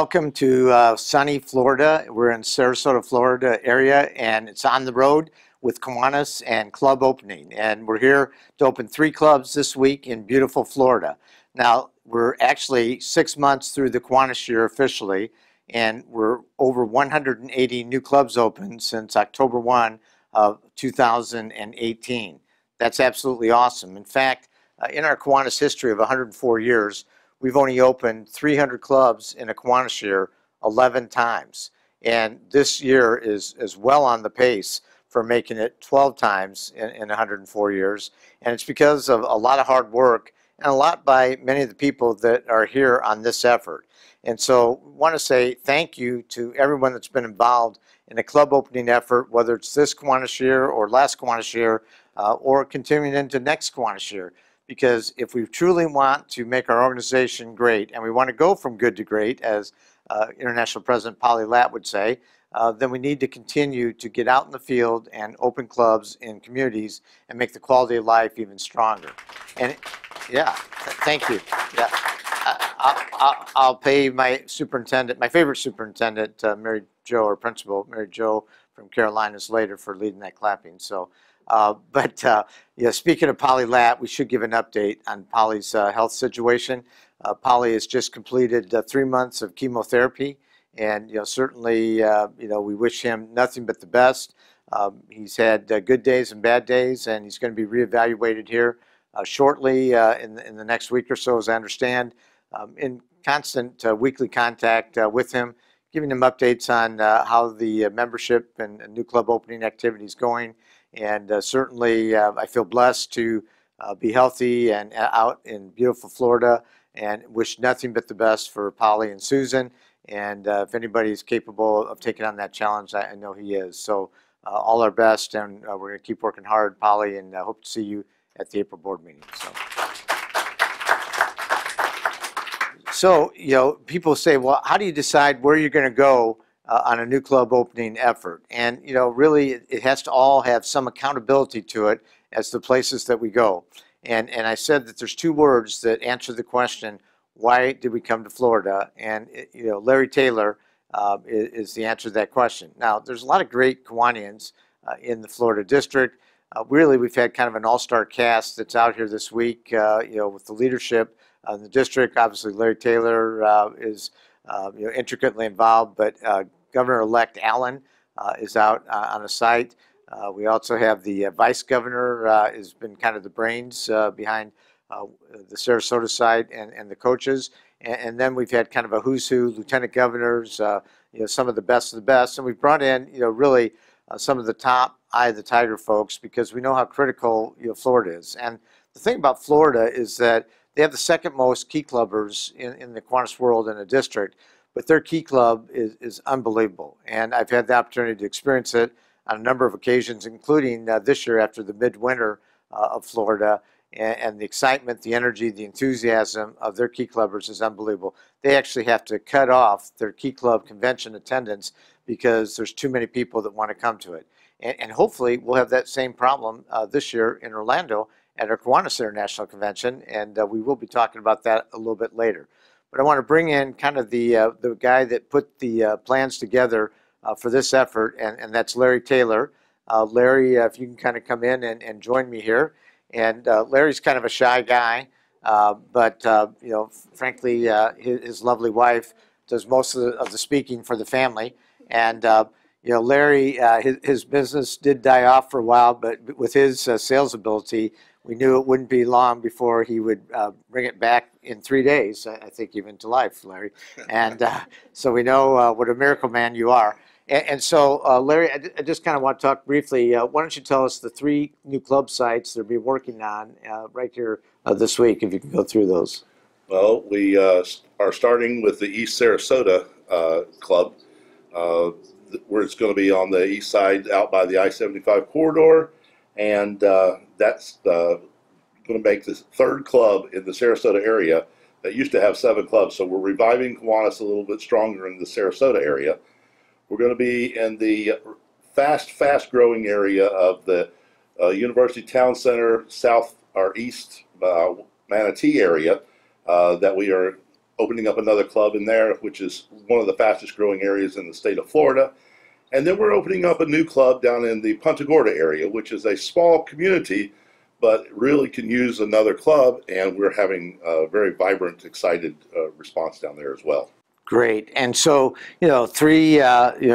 welcome to sunny Florida. We're in Sarasota, Florida area, and it's on the road with Kiwanis and club opening. And we're here to open 3 clubs this week in beautiful Florida. Now, we're actually 6 months through the Kiwanis year officially, and we're over 180 new clubs open since October 1 of 2018. That's absolutely awesome. In fact, in our Kiwanis history of 104 years, we've only opened 300 clubs in a Kiwanis year 11 times. And this year is well on the pace for making it 12 times in 104 years. And it's because of a lot of hard work and a lot by many of the people that are here on this effort. And so I want to say thank you to everyone that's been involved in a club opening effort, whether it's this Kiwanis year or last Kiwanis year or continuing into next Kiwanis year. Because if we truly want to make our organization great, and we want to go from good to great, as International President Polly Latt would say, then we need to continue to get out in the field and open clubs in communities and make the quality of life even stronger. And yeah, thank you. Yeah, I'll pay my superintendent, my favorite superintendent, Mary Jo, or principal, Mary Jo from Carolinas later, for leading that clapping. So. Yeah, speaking of Polly Latt, we should give an update on Polly's health situation. Polly has just completed 3 months of chemotherapy, and certainly we wish him nothing but the best. He's had good days and bad days, and he's going to be reevaluated here shortly in the next week or so, as I understand. In constant weekly contact with him, giving him updates on how the membership and new club opening activity is going. And certainly I feel blessed to be healthy and out in beautiful Florida, and wish nothing but the best for Polly and Susan. And if anybody is capable of taking on that challenge, I know he is. So all our best, and we're going to keep working hard, Polly, and hope to see you at the April board meeting. So people say, well, how do you decide where you're going to go on a new club opening effort? And really it has to all have some accountability to it as the places that we go. And I said that there's 2 words that answer the question, why did we come to Florida? And Larry Taylor is the answer to that question. Now, there's a lot of great Kiwanians in the Florida district. Really, we've had kind of an all-star cast that's out here this week, with the leadership in the district. Obviously, Larry Taylor is intricately involved, but Governor-elect Allen is out on the site. We also have the Vice Governor has been kind of the brains behind the Sarasota side and the coaches. And then we've had kind of a who's who, lieutenant governors, some of the best, and we've brought in really some of the top eye of the tiger folks, because we know how critical Florida is. And the thing about Florida is that they have the second most key clubbers in the Kiwanis world in a district, but their key club is unbelievable. And I've had the opportunity to experience it on a number of occasions, including this year after the midwinter of Florida. And the excitement, the energy, the enthusiasm of their key clubbers is unbelievable. They actually have to cut off their key club convention attendance because there's too many people that want to come to it. And hopefully we'll have that same problem this year in Orlando at our Kiwanis International Convention, and we will be talking about that a little bit later. But I want to bring in kind of the guy that put the plans together for this effort, and that's Larry Taylor. Larry, if you can kind of come in and join me here. And Larry's kind of a shy guy, but frankly, his lovely wife does most of the speaking for the family. And Larry, his business did die off for a while, but with his sales ability, we knew it wouldn't be long before he would bring it back in 3 days, I think, even to life, Larry. And so we know what a miracle man you are. And so, Larry, I just kind of want to talk briefly. Why don't you tell us the 3 new club sites that we're working on right here this week, if you can go through those. Well, we are starting with the East Sarasota Club, where it's going to be on the east side out by the I-75 corridor. And that's going to make the 3rd club in the Sarasota area that used to have 7 clubs. So we're reviving Kiwanis a little bit stronger in the Sarasota area. We're going to be in the fast growing area of the University Town Center, south or east Manatee area that we are opening up another club in there, which is one of the fastest growing areas in the state of Florida. And then we're opening up a new club down in the Punta Gorda area, which is a small community, but really can use another club. And we're having a very vibrant, excited response down there as well. Great. And so, three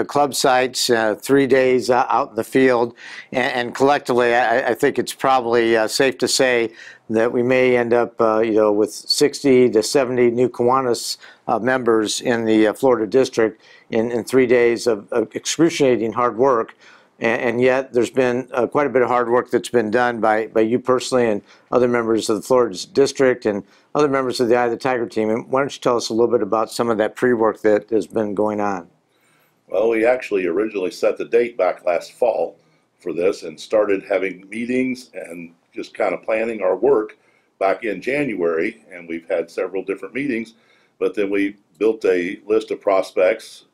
club sites, 3 days out in the field, and collectively, I think it's probably safe to say that we may end up, with 60 to 70 new Kiwanis members in the Florida district in 3 days of excruciating hard work. And yet there's been quite a bit of hard work that's been done by you personally and other members of the Florida district and other members of the Eye of the Tiger team. And why don't you tell us a little bit about some of that pre-work that has been going on? Well, we actually originally set the date back last fall for this and started having meetings and just kind of planning our work back in January. And we've had several different meetings, but then we built a list of prospects.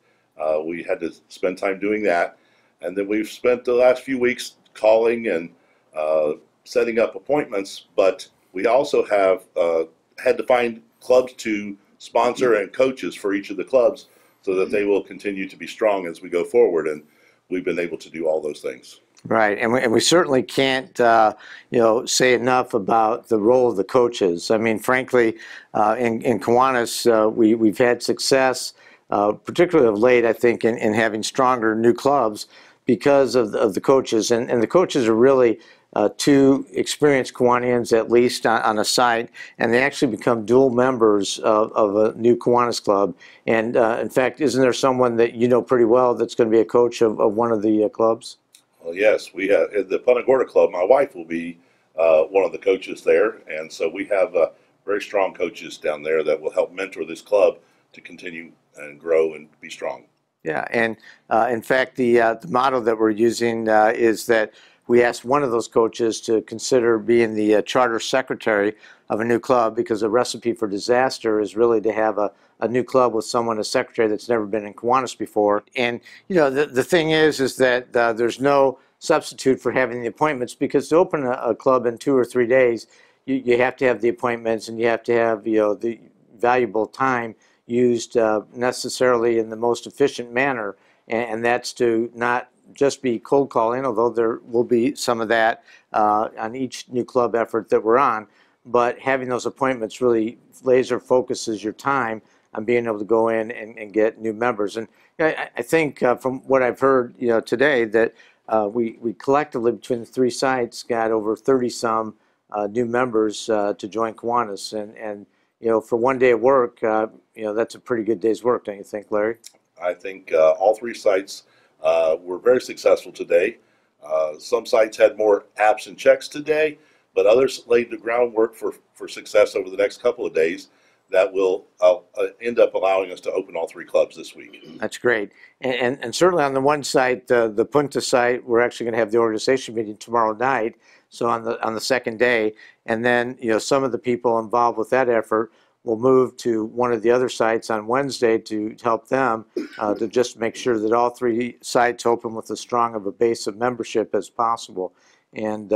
We had to spend time doing that. And then we've spent the last few weeks calling and setting up appointments, but we also have had to find clubs to sponsor and coaches for each of the clubs so that they will continue to be strong as we go forward. And we've been able to do all those things. Right, and we certainly can't, say enough about the role of the coaches. I mean, frankly, in Kiwanis, we've had success, particularly of late, I think, in having stronger new clubs because of the coaches. And the coaches are really two experienced Kiwanians, at least on a site, and they actually become dual members of a new Kiwanis club. And in fact, isn't there someone that you know pretty well that's going to be a coach of one of the clubs? Well, yes, we have at the Punta Gorda Club. My wife will be one of the coaches there, and so we have very strong coaches down there that will help mentor this club to continue and grow and be strong. Yeah, and in fact, the motto that we're using is that we asked one of those coaches to consider being the charter secretary of a new club, because a recipe for disaster is really to have a new club with someone as secretary that's never been in Kiwanis before. And the thing is that there's no substitute for having the appointments, because to open a club in 2 or 3 days, you have to have the appointments, and you have to have the valuable time used necessarily in the most efficient manner, and that's to not just be cold calling, although there will be some of that on each new club effort that we're on, but having those appointments really laser focuses your time on being able to go in and get new members. And I think from what I've heard today that we collectively between the three sites got over 30-some new members to join Kiwanis, and for 1 day of work, that's a pretty good day's work, don't you think, Larry? I think all three sites were very successful today. Some sites had more apps and checks today, but others laid the groundwork for success over the next couple of days that will end up allowing us to open all three clubs this week. That's great. And certainly on the one site, the Punta site, we're actually going to have the organization meeting tomorrow night, so on the second day. And then some of the people involved with that effort will move to one of the other sites on Wednesday to help them to just make sure that all three sites open with as strong of a base of membership as possible. And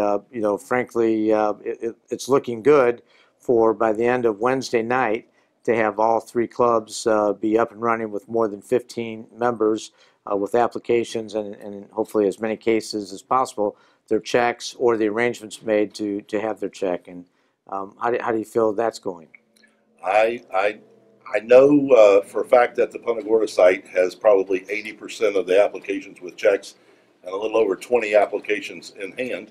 frankly, it's looking good for by the end of Wednesday night to have all three clubs be up and running with more than 15 members with applications and hopefully as many cases as possible, their checks or the arrangements made to have their check. And how do you feel that's going? I know for a fact that the Punta Gorda site has probably 80% of the applications with checks and a little over 20 applications in hand.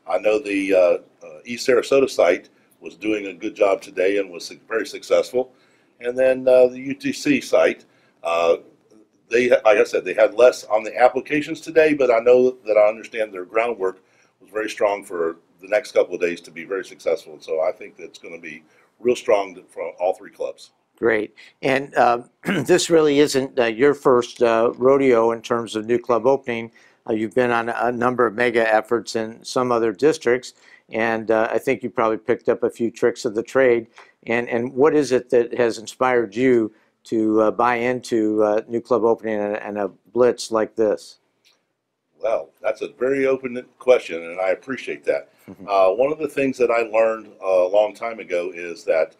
I know the East Sarasota site was doing a good job today and was very successful. And then the UTC site, like I said, they had less on the applications today, but I know that I understand their groundwork was very strong for the next couple of days to be very successful. And so I think that's going to be real strong for all three clubs. Great. And this really isn't your first rodeo in terms of new club opening. You've been on a number of mega efforts in some other districts, and I think you probably picked up a few tricks of the trade. And what is it that has inspired you to buy into new club opening and a blitz like this? Well, that's a very open question, and I appreciate that. One of the things that I learned a long time ago is that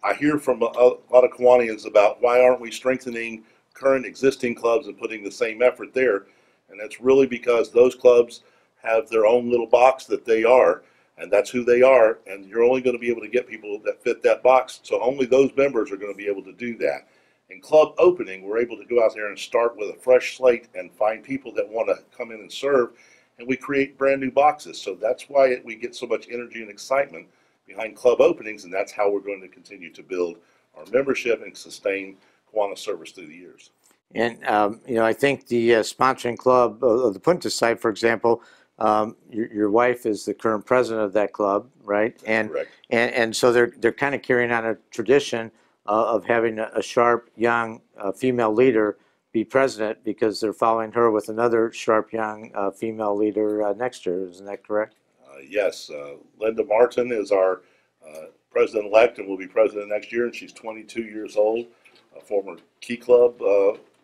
I hear from a lot of Kiwanians about why aren't we strengthening current existing clubs and putting the same effort there, and that's really because those clubs have their own little box that they are, and that's who they are, and you're only going to be able to get people that fit that box, so only those members are going to be able to do that. In club opening, we're able to go out there and start with a fresh slate and find people that want to come in and serve, and we create brand new boxes. So that's why we get so much energy and excitement behind club openings, and that's how we're going to continue to build our membership and sustain Kiwanis service through the years. And I think the sponsoring club of the Punta site, for example, your wife is the current president of that club, right? And correct. And so they're kind of carrying on a tradition of having a sharp young female leader be president, because they're following her with another sharp young female leader next year. Isn't that correct? Yes. Linda Martin is our president-elect and will be president next year, and she's 22 years old, a former Key Club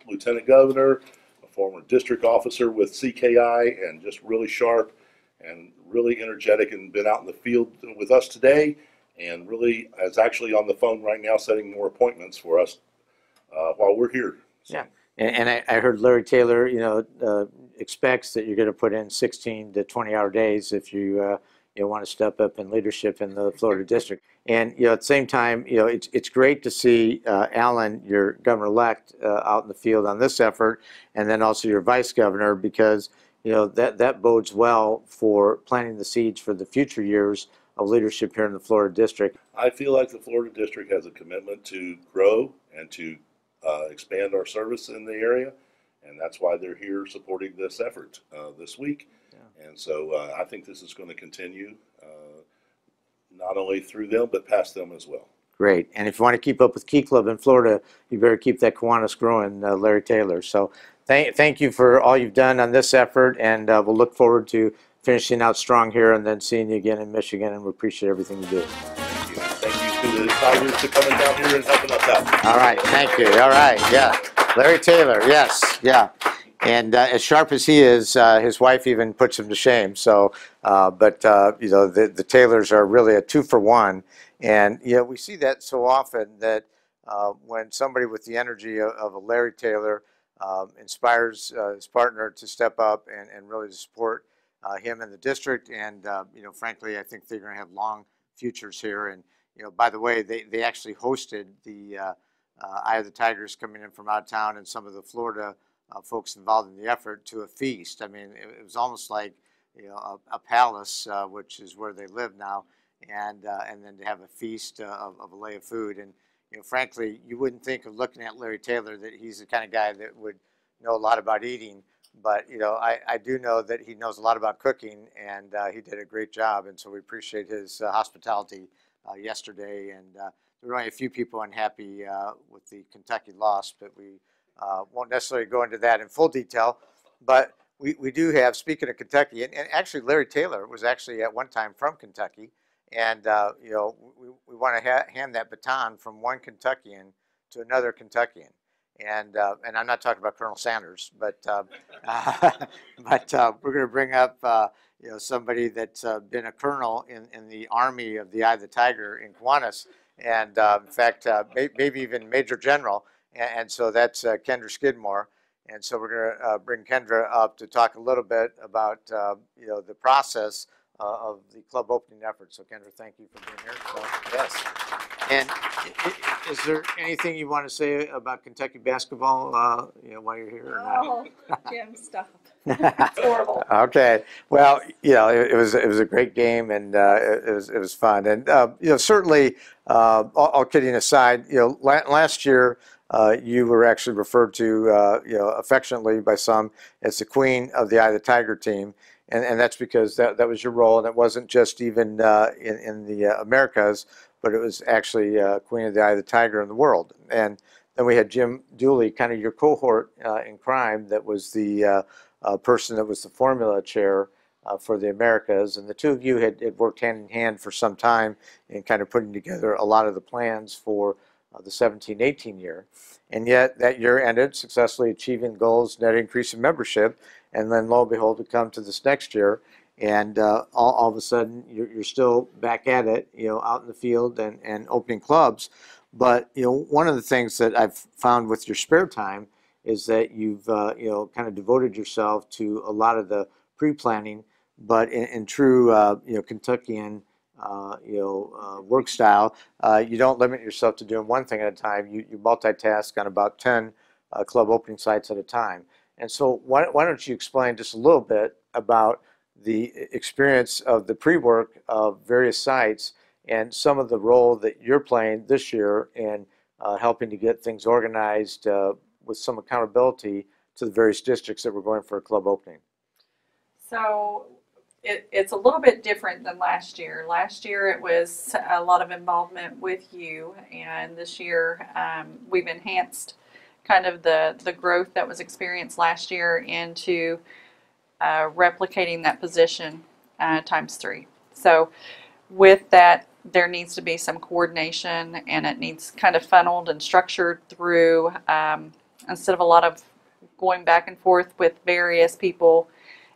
lieutenant governor, a former district officer with CKI, and just really sharp and really energetic, and been out in the field with us today, and really is actually on the phone right now setting more appointments for us while we're here. So. Yeah, and I heard Larry Taylor, expects that you're going to put in 16 to 20-hour days if you want to step up in leadership in the Florida district. And at the same time, it's great to see Alan, your governor-elect, out in the field on this effort, and then also your vice governor, because that bodes well for planting the seeds for the future years of leadership here in the Florida district. I feel like the Florida district has a commitment to grow and to expand our service in the area, and that's why they're here supporting this effort this week. Yeah. And so I think this is going to continue not only through them, but past them as well. Great. And if you want to keep up with Key Club in Florida, you better keep that Kiwanis growing, Larry Taylor. So thank you for all you've done on this effort, and we'll look forward to finishing out strong here and then seeing you again in Michigan, and we appreciate everything you do. Thank you. Thank you to the Tigers for coming down here and helping us out. All right. Thank you. All right. Yeah. Larry Taylor. Yes. Yeah. And as sharp as he is, his wife even puts him to shame. So, the Taylors are really a 2-for-1. And, we see that so often that when somebody with the energy of a Larry Taylor inspires his partner to step up and really to support him in the district. And, frankly, I think they're going to have long futures here. And, by the way, they actually hosted the Eye of the Tigers coming in from out of town, and some of the Florida folks involved in the effort, to a feast. I mean, it was almost like a palace, which is where they live now, and then to have a feast of a lay of food. And frankly, you wouldn't think of looking at Larry Taylor that he's the kind of guy that would know a lot about eating, but I do know that he knows a lot about cooking, and he did a great job, and so we appreciate his hospitality yesterday. And there were only a few people unhappy with the Kentucky loss, but we won't necessarily go into that in full detail. But we do have, speaking of Kentucky, and actually Larry Taylor was actually at one time from Kentucky, and we want to hand that baton from one Kentuckian to another Kentuckian. And I'm not talking about Colonel Sanders, but we're going to bring up somebody that's been a colonel in the Army of the Eye of the Tiger in Kiwanis, and in fact maybe even Major General. And so that's Kendra Skidmore. And so we're going to bring Kendra up to talk a little bit about the process of the club opening effort. So Kendra, thank you for being here. So, yes. And is there anything you want to say about Kentucky basketball while you're here? Or not? Jim, stop. It's horrible. Okay. Well, it was a great game, and it was fun. And certainly, all kidding aside, last year. You were actually referred to, affectionately by some as the queen of the Eye of the Tiger team, and that's because that was your role, and it wasn't just even in the Americas, but it was actually queen of the Eye of the Tiger in the world. And then we had Jim Dooley, kind of your cohort in crime, that was the person that was the formula chair for the Americas, and the two of you had worked hand in hand for some time in kind of putting together a lot of the plans for the 17-18 year. And yet that year ended successfully achieving goals, net increase in membership, and then lo and behold, we come to this next year, and all of a sudden you're still back at it, out in the field and opening clubs. But one of the things that I've found with your spare time is that you've kind of devoted yourself to a lot of the pre-planning, but in true Kentuckian work style, you don't limit yourself to doing one thing at a time. You multitask on about 10 club opening sites at a time. And so why don't you explain just a little bit about the experience of the pre-work of various sites and some of the role that you're playing this year in helping to get things organized with some accountability to the various districts that we're going for a club opening. So it's a little bit different than last year. Last year it was a lot of involvement with you, and this year we've enhanced kind of the growth that was experienced last year into replicating that position times 3. So with that, there needs to be some coordination, and it needs kind of funneled and structured through, instead of a lot of going back and forth with various people,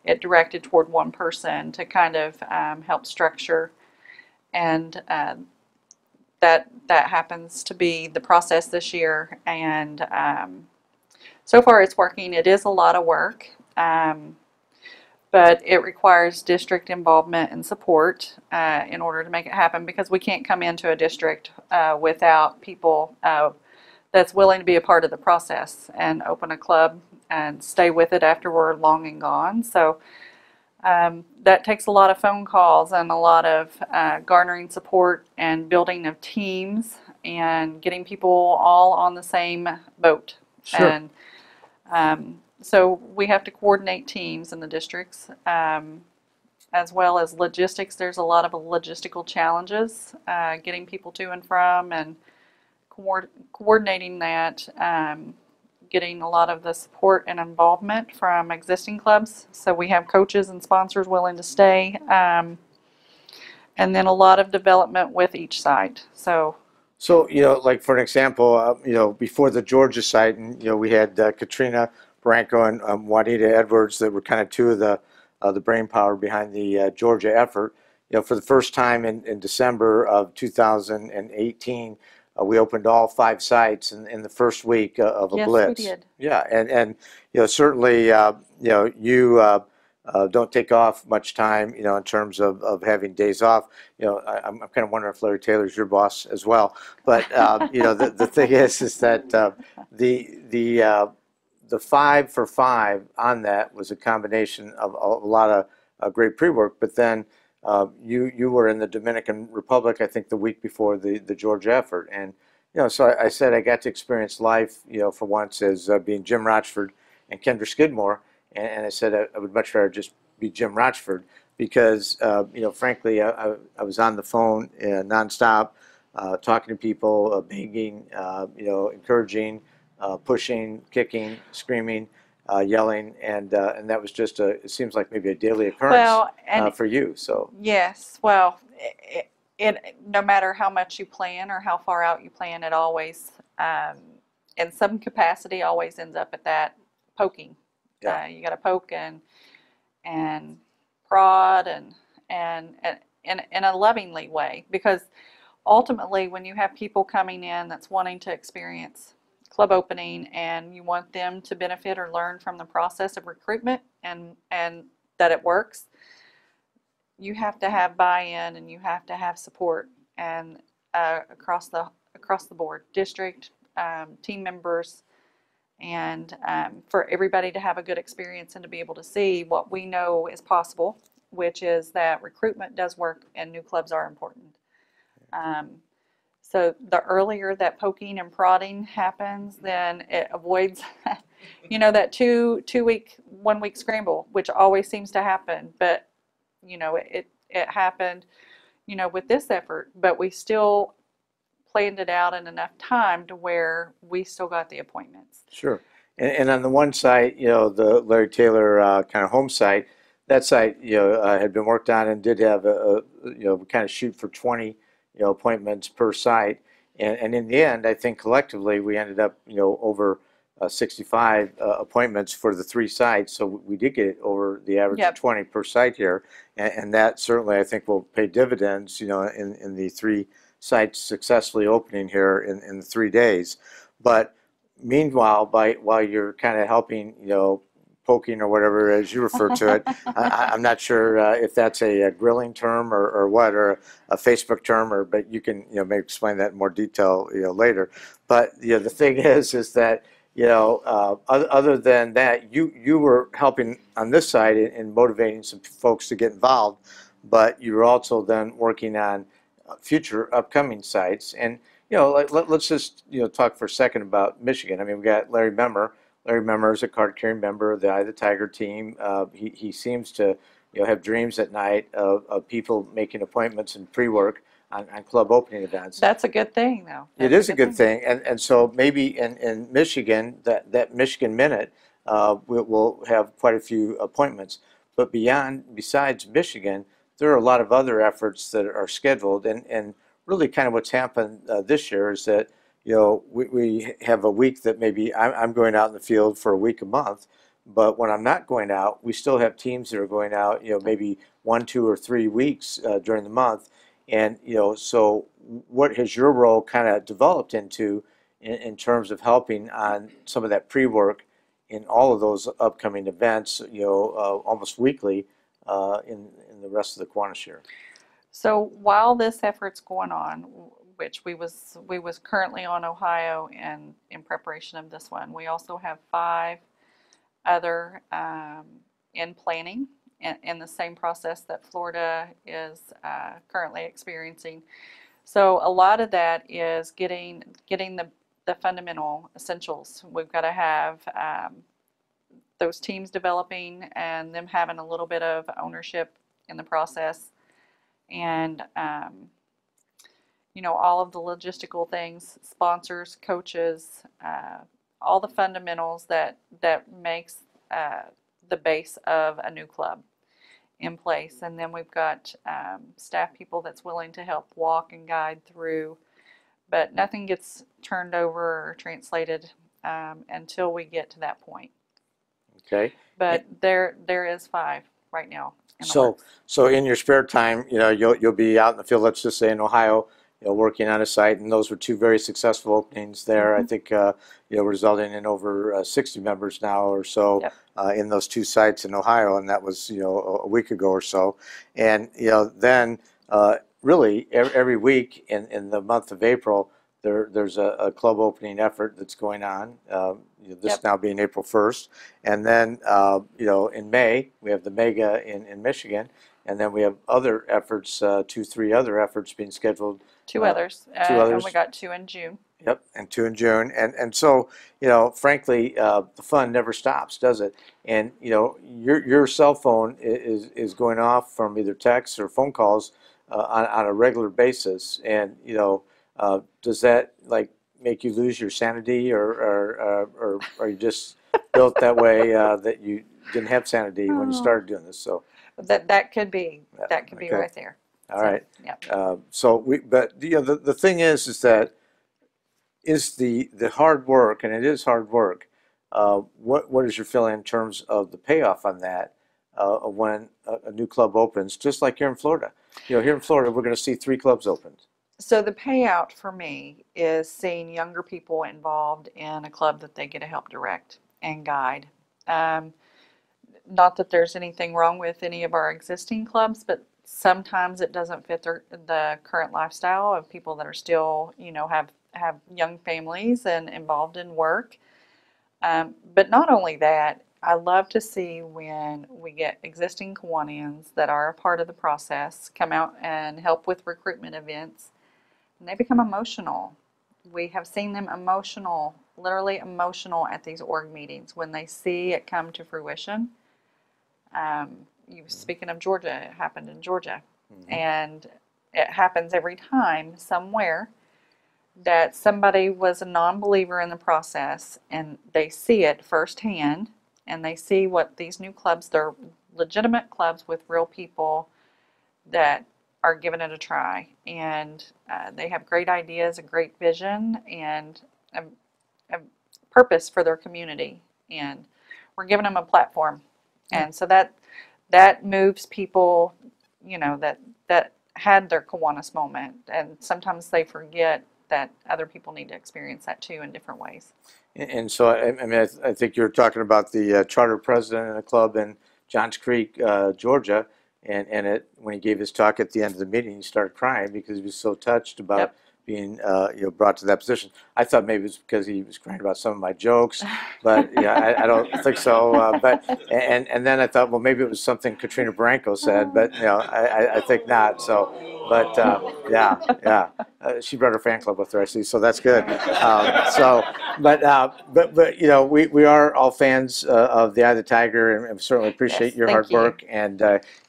it directed toward one person to kind of help structure. And that happens to be the process this year. And so far it's working. It is a lot of work. But it requires district involvement and support in order to make it happen, because we can't come into a district without people that's willing to be a part of the process and open a club and stay with it after we're long and gone. So that takes a lot of phone calls and a lot of garnering support and building of teams and getting people all on the same boat. Sure. And so we have to coordinate teams in the districts, as well as logistics. There's a lot of logistical challenges getting people to and from, and coordinating that, getting a lot of the support and involvement from existing clubs. So we have coaches and sponsors willing to stay, and then a lot of development with each site. So like for an example, before the Georgia site, and we had Katrina Branco and Juanita Edwards that were kind of two of the brain power behind the Georgia effort. For the first time in December of 2018, we opened all 5 sites in the first week of a blitz. Yes, we did. Yeah, and certainly you don't take off much time in terms of having days off. I'm kind of wondering if Larry Taylor's your boss as well. But the thing is that the 5 for 5 on that was a combination of a lot of great pre-work, but then you were in the Dominican Republic, I think, the week before the Georgia effort, and so I said I got to experience life, for once, as being Jim Rochford and Kendra Skidmore, and I said I would much rather just be Jim Rochford because frankly I was on the phone nonstop, talking to people, begging, encouraging. Pushing, kicking, screaming, yelling, and that was just it seems like maybe a daily occurrence for you. So yes, well, it no matter how much you plan or how far out you plan, it always, in some capacity, always ends up at that poking. Yeah. You got to poke and prod and in a lovingly way, because ultimately, when you have people coming in that's wanting to experience club opening and you want them to benefit or learn from the process of recruitment and that it works, you have to have buy-in and you have to have support, and across the board, district, team members, and for everybody to have a good experience and to be able to see what we know is possible, which is that recruitment does work and new clubs are important. So the earlier that poking and prodding happens, then it avoids, that 1 week scramble, which always seems to happen. But, it happened, with this effort, but we still planned it out in enough time to where we still got the appointments. sure. And on the one site, the Larry Taylor kind of home site, that site, had been worked on and did have kind of shoot for 20 appointments per site, and in the end, I think collectively we ended up over 65 appointments for the 3 sites, so we did get over the average Yep. of 20 per site here, and that certainly I think will pay dividends, in the 3 sites successfully opening here in 3 days. But meanwhile, while you're kind of helping, poking or whatever as you refer to it, I'm not sure if that's a grilling term or what, or a Facebook term, but you can maybe explain that in more detail later. But the thing is that other than that, you were helping on this side in motivating some folks to get involved, but you were also then working on future upcoming sites. And let's just talk for a second about Michigan. I mean, we got Larry Memmer. Larry Memmer is a card-carrying member of the Eye of the Tiger team. He seems to have dreams at night of people making appointments and pre-work on club opening events. That's a good thing, though. It is a good thing, and so maybe in Michigan, that Michigan Minute will have quite a few appointments. But besides Michigan, there are a lot of other efforts that are scheduled, and really kind of what's happened this year is that we have a week that maybe I'm going out in the field for a week a month, but when I'm not going out, we still have teams that are going out, maybe 1, 2, or 3 weeks during the month. And so what has your role kind of developed into in terms of helping on some of that pre-work in all of those upcoming events, almost weekly in the rest of the Kiwanis year? So while this effort's going on, which we was currently on Ohio and in preparation of this one, we also have 5 other in planning in the same process that Florida is currently experiencing. So a lot of that is getting the fundamental essentials. We've got to have those teams developing and them having a little bit of ownership in the process, and all of the logistical things, sponsors, coaches, all the fundamentals that makes the base of a new club in place. And then we've got staff people that's willing to help walk and guide through, but nothing gets turned over or translated until we get to that point. Okay. But there is 5 right now. So in your spare time, you'll be out in the field, let's just say in Ohio, working on a site, and those were 2 very successful openings there. I think resulting in over 60 members now or so. Yep. In those 2 sites in Ohio, and that was a week ago or so. And then really every week in the month of April, there's a club opening effort that's going on. This Yep. now being April 1st, and then in May we have the Mega in Michigan, and then we have other efforts, 2, 3 other efforts being scheduled. 2 others. 2 others. And we got 2 in June. Yep, and 2 in June, and so frankly, the fun never stops, does it? And your cell phone is going off from either texts or phone calls on a regular basis, and does that make you lose your sanity, or are you just built that way that you didn't have sanity when you started doing this? So that could be okay. right there. All right. Yeah. But the thing is that is the hard work, and it is hard work. What is your feeling in terms of the payoff on that when a new club opens, just like here in Florida? Here in Florida, we're going to see 3 clubs opened. So the payout for me is seeing younger people involved in a club that they get to help direct and guide. Not that there's anything wrong with any of our existing clubs, but sometimes it doesn't fit the current lifestyle of people that are still, have young families and involved in work. But not only that, I love to see when we get existing Kiwanians that are a part of the process come out and help with recruitment events, and they become emotional. We have seen them emotional, literally emotional at these org meetings when they see it come to fruition. Speaking of Georgia, it happened in Georgia. Mm-hmm. And it happens every time somewhere that somebody was a non-believer in the process and they see it firsthand, and they see what these new clubs, they're legitimate clubs with real people that are giving it a try, and they have great ideas, a great vision, and purpose for their community, and we're giving them a platform. And so that moves people, you know, that had their Kiwanis moment, and sometimes they forget that other people need to experience that too in different ways. And so, I mean, I think you're talking about the charter president of the club in Johns Creek, Georgia, and when he gave his talk at the end of the meeting, he started crying because he was so touched about Yep. being brought to that position. I thought maybe it was because he was crying about some of my jokes, but yeah, I don't think so. But then I thought, well, maybe it was something Katrina Branco said, but I think not. So, but yeah. She brought her fan club with her, I see, so that's good. But we are all fans of the Eye of the Tiger, and certainly appreciate Yes, your thank hard you. work. And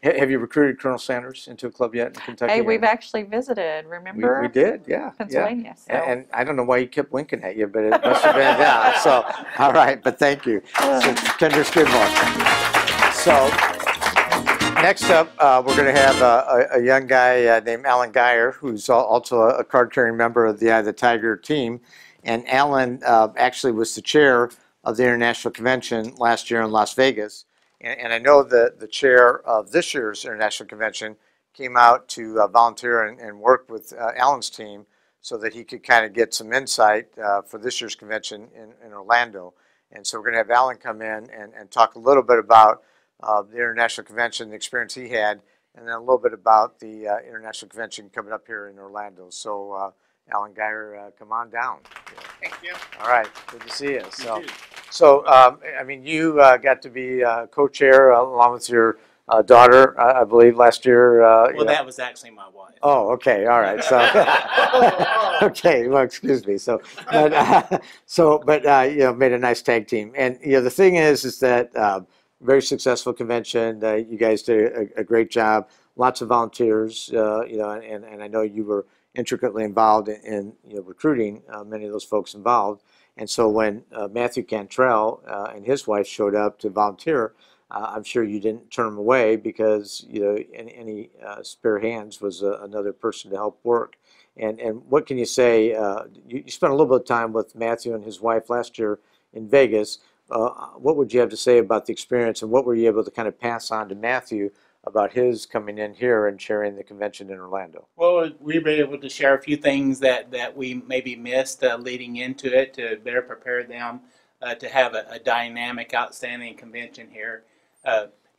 have you recruited Colonel Sanders into a club yet in Kentucky? Hey, we've actually visited, remember? We did, yeah. Pennsylvania. So. And I don't know why he kept winking at you, but it must have been, yeah. So, all right, but thank you. So, Kendra Skidmore. So, next up, we're going to have a young guy named Alan Guire, who's also a card-carrying member of the Eye of the Tiger team. And Alan actually was the chair of the International Convention last year in Las Vegas. And I know that the chair of this year's International Convention came out to volunteer and work with Alan's team so that he could kind of get some insight for this year's convention in Orlando. And so we're going to have Alan come in and talk a little bit about the International Convention, the experience he had, and then a little bit about the International Convention coming up here in Orlando. So Alan Guire, come on down. Thank you. All right, good to see you. You too. So I mean, you got to be co-chair along with your daughter, I believe, last year. Well, that was actually my wife. Oh, okay, all right. So, okay, well, excuse me. So, but made a nice tag team, and the thing is that very successful convention. You guys did a great job. Lots of volunteers, and I know you were intricately involved in recruiting many of those folks involved. And so when Matthew Cantrell and his wife showed up to volunteer, I'm sure you didn't turn them away because any spare hands was another person to help work. And what can you say? You spent a little bit of time with Matthew and his wife last year in Vegas. What would you have to say about the experience, and what were you able to kind of pass on to Matthew about his coming in here and chairing the convention in Orlando? Well, we were able to share a few things that we maybe missed leading into it to better prepare them to have a dynamic, outstanding convention here.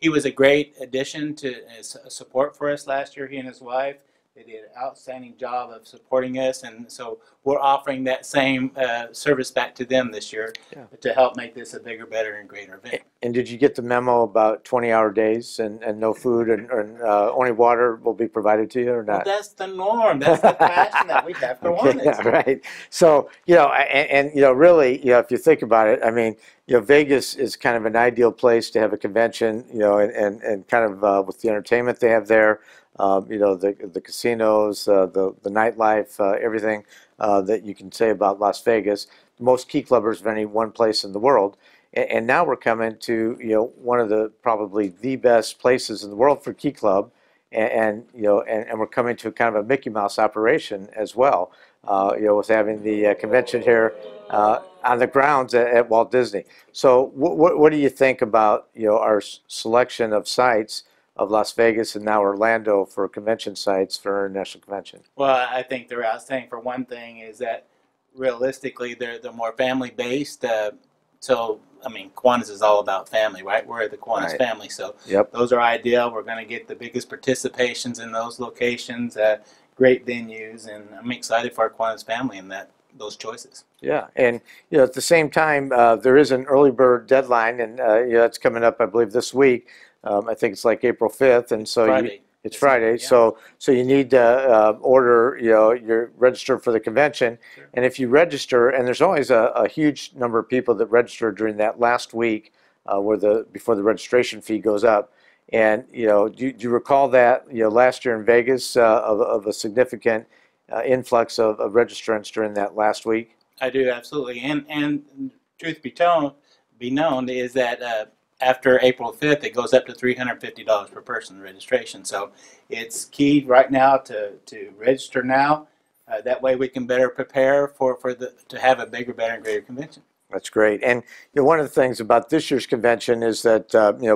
He was a great addition to support for us last year, he and his wife. They did an outstanding job of supporting us, and so we're offering that same service back to them this year to help make this a bigger, better, and greater event. And did you get the memo about 20-hour days and no food and only water will be provided to you, or not? Well, that's the norm. That's the passion that we have for Okay, Kiwanis. yeah, right. So, really, if you think about it, I mean, Vegas is kind of an ideal place to have a convention, and kind of with the entertainment they have there. The casinos, the nightlife, everything that you can say about Las Vegas. Most key clubbers of any one place in the world. And now we're coming to one of the probably the best places in the world for key club, and we're coming to kind of a Mickey Mouse operation as well. With having the convention here on the grounds at Walt Disney. So what do you think about our selection of sites of Las Vegas and now Orlando for convention sites for our national convention? Well, I think they're outstanding. For one thing, is that realistically they're more family based. So I mean, Kiwanis is all about family, right? We're the Kiwanis family, so those are ideal. We're going to get the biggest participations in those locations, great venues, and I'm excited for our Kiwanis family in those choices. Yeah, and at the same time, there is an early bird deadline, and it's coming up, I believe, this week. I think it's like April 5th, and so it's Friday. Yeah. So you need to order, you're registered for the convention, and if you register, and there's always a huge number of people that register during that last week, before the registration fee goes up. And do you recall that last year in Vegas of a significant influx of registrants during that last week? I do, absolutely. And truth be known is that after April 5th, it goes up to $350 per person registration. So it's key right now to register now. That way we can better prepare to have a bigger, better, and greater convention. That's great. And one of the things about this year's convention is that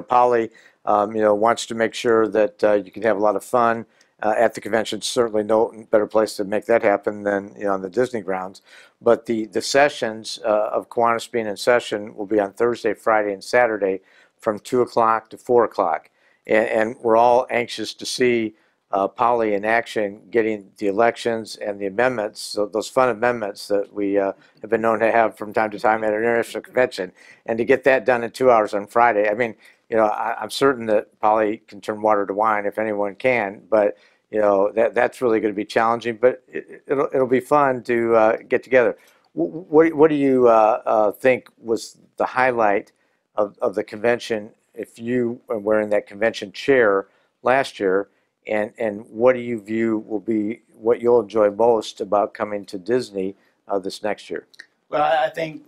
Polly wants to make sure that you can have a lot of fun at the convention. Certainly, no better place to make that happen than on the Disney grounds. But the sessions of Kiwanis being in session will be on Thursday, Friday, and Saturday from 2 o'clock to 4 o'clock. And we're all anxious to see Polly in action, getting the elections and the amendments, so those fun amendments that we have been known to have from time to time at an international convention, and to get that done in 2 hours on Friday. I mean, I'm certain that Polly can turn water to wine if anyone can, but that's really going to be challenging. But it'll be fun to get together. What do you think was the highlight of the convention if you were wearing that convention chair last year? And what do you view will be what you'll enjoy most about coming to Disney this next year? Well, I think,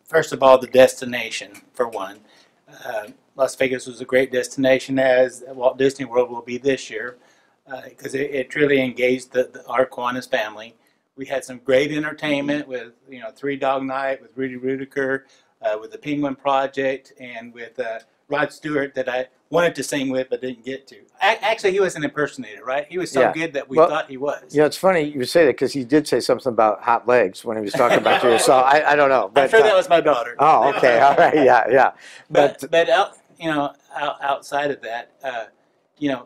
first of all, the destination, for one. Las Vegas was a great destination, as Walt Disney World will be this year, because it truly engaged our Kiwanis family. We had some great entertainment with, Three Dog Night, with Rudy Rudiker, with the Penguin Project, and with Rod Stewart that I wanted to sing with but didn't get to. Actually, he was an impersonator, right? He was so good that we thought he was. It's funny you say that because he did say something about hot legs when he was talking about you. So I don't know. But, I'm sure that was my daughter. Oh, okay. All right. Yeah. But outside of that,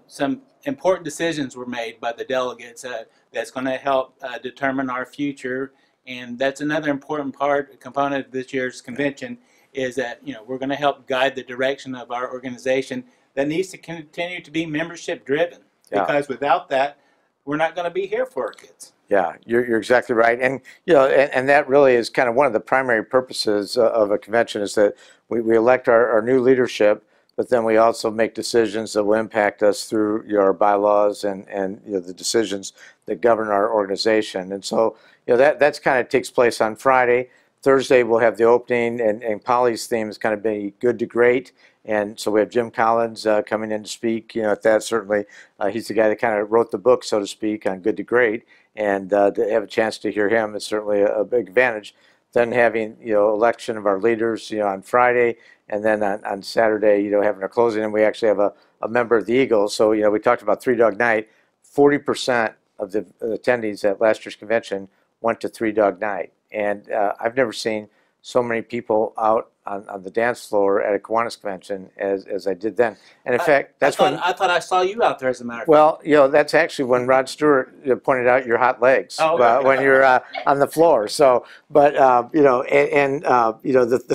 some important decisions were made by the delegates that's going to help determine our future. And that's another important component of this year's convention, is that we're going to help guide the direction of our organization that needs to continue to be membership driven. Because without that, we're not going to be here for our kids. Yeah, you're exactly right. And and that really is kind of one of the primary purposes of a convention, is that we elect our new leadership, but then we also make decisions that will impact us through our bylaws and the decisions that govern our organization. And so that's kind of takes place on Friday. Thursday we'll have the opening, and Polly's theme is kind of be good to great. And so we have Jim Collins coming in to speak. At that, certainly he's the guy that kind of wrote the book, so to speak, on good to great. And to have a chance to hear him is certainly a big advantage. Then having election of our leaders on Friday, and then on Saturday having our closing. And we actually have a member of the Eagles. So we talked about Three Dog Night. 40% of the attendees at last year's convention went to Three Dog Night. And I've never seen so many people out on the dance floor at a Kiwanis convention as I did then. And in fact, I thought I saw you out there, as a matter of fact. Well, that's actually when Rod Stewart pointed out your hot legs when you're on the floor. So, but the